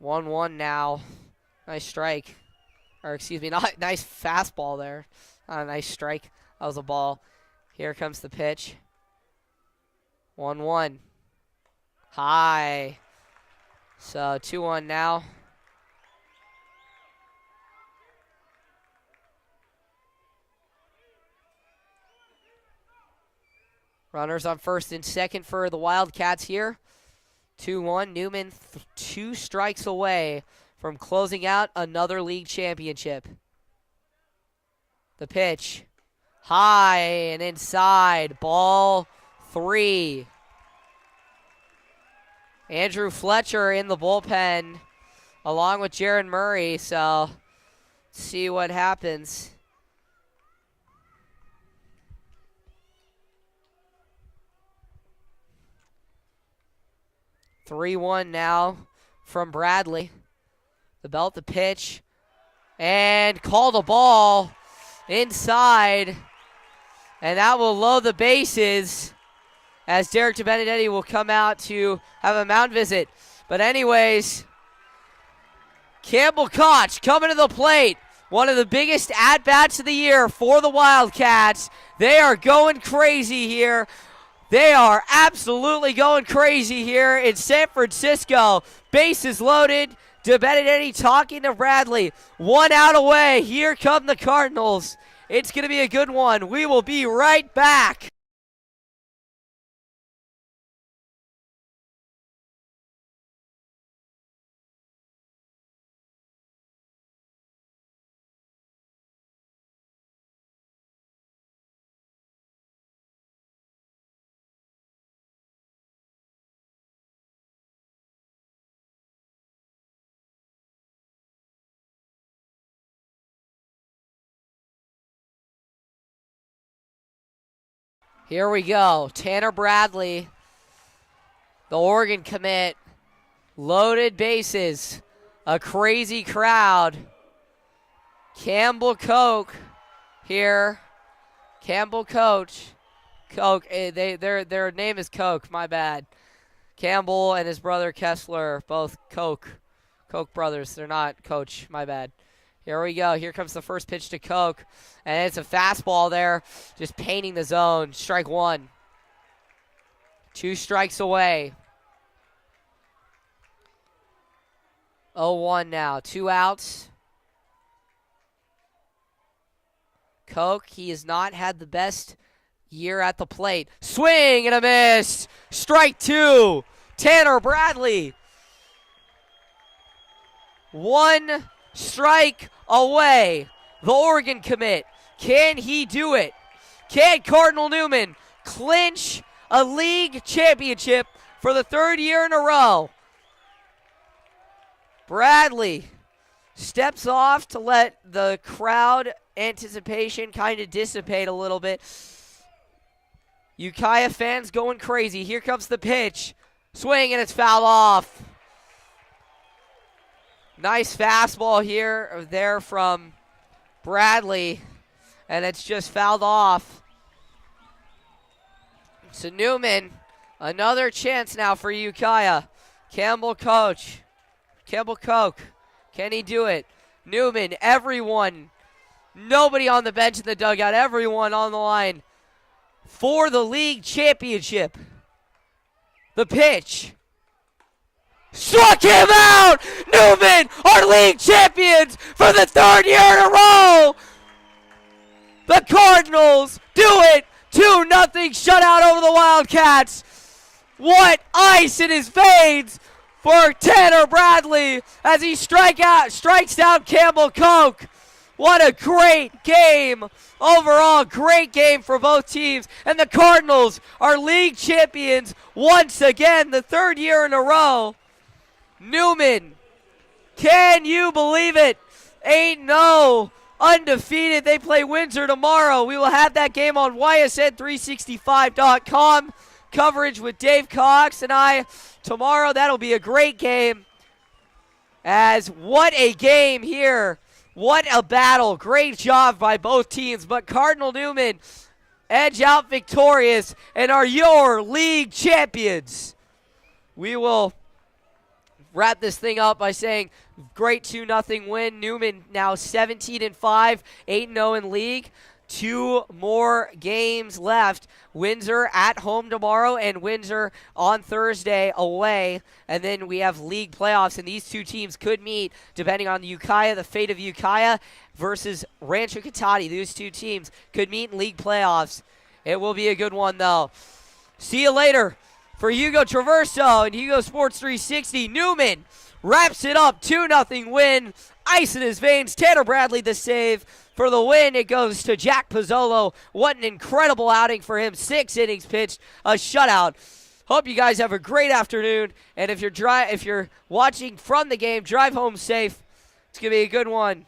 1-1 now. Nice strike. Or excuse me, nice fastball there. Not a nice strike. That was a ball. Here comes the pitch. 1-1. High. So 2-1 now. Runners on first and second for the Wildcats here. 2-1. Newman 2 strikes away from closing out another league championship. The pitch. High and inside. Ball 3. Andrew Fletcher in the bullpen along with Jaron Murray. So let's see what happens. 3-1 now from Bradley. The belt, the pitch, and called a ball inside. And that will load the bases as Derek DeBenedetti will come out to have a mound visit. But anyways, Campbell Koch coming to the plate. One of the biggest at-bats of the year for the Wildcats. They are going crazy here. They are absolutely going crazy here in San Francisco. Bases loaded. DeBenedetti talking to Bradley. 1 out away. Here come the Cardinals. It's going to be a good one. We will be right back. Here we go. Tanner Bradley, the Oregon commit. Loaded bases. A crazy crowd. Campbell Koch here. Campbell Koch. Their name is Koch, my bad. Campbell and his brother Kessler, both Koch. Koch brothers. They're not Coach, my bad. Here we go. Here comes the first pitch to Koch. And it's a fastball there. Just painting the zone. Strike 1. 2 strikes away. 0-1 now. 2 outs. Koch, he has not had the best year at the plate. Swing and a miss. Strike 2. Tanner Bradley. 1 strike away. The Oregon commit. Can he do it? Can Cardinal Newman clinch a league championship for the 3rd year in a row? Bradley steps off to let the crowd anticipation kind of dissipate a little bit. Ukiah fans going crazy. Here comes the pitch. Swing and it's fouled off. Nice fastball here or there from Bradley, and it's just fouled off. So Newman, another chance now for Ukiah. Campbell Koch. Can he do it? Newman, everyone, nobody on the bench in the dugout, everyone on the line for the league championship. The pitch. Struck him out! Newman, our league champions for the 3rd year in a row! The Cardinals do it! 2-0 shutout over the Wildcats. What ice in his veins for Tanner Bradley as he strikes down Campbell Koch. What a great game. Overall, great game for both teams. And the Cardinals are league champions once again, the third year in a row. Newman, can you believe it? 8-0, undefeated. They play Windsor tomorrow. We will have that game on YSN365.com. Coverage with Dave Cox and I tomorrow. That'll be a great game. As what a game here. What a battle. Great job by both teams. But Cardinal Newman edge out victorious and are your league champions. We will wrap this thing up by saying great 2-0 win. Newman now 17-5, 8-0 in league. 2 more games left. Windsor at home tomorrow and Windsor on Thursday away. And then we have league playoffs, and these two teams could meet depending on Ukiah, the fate of Ukiah versus Rancho Cotati. These two teams could meet in league playoffs. It will be a good one, though. See you later. For Hugo Traverso and Hugo Sports 360, Newman wraps it up. 2-0 win. Ice in his veins. Tanner Bradley the save. For the win, it goes to Jack Pizzolo. What an incredible outing for him. 6 innings pitched, a shutout. Hope you guys have a great afternoon. And if you're watching from the game, drive home safe. It's going to be a good one.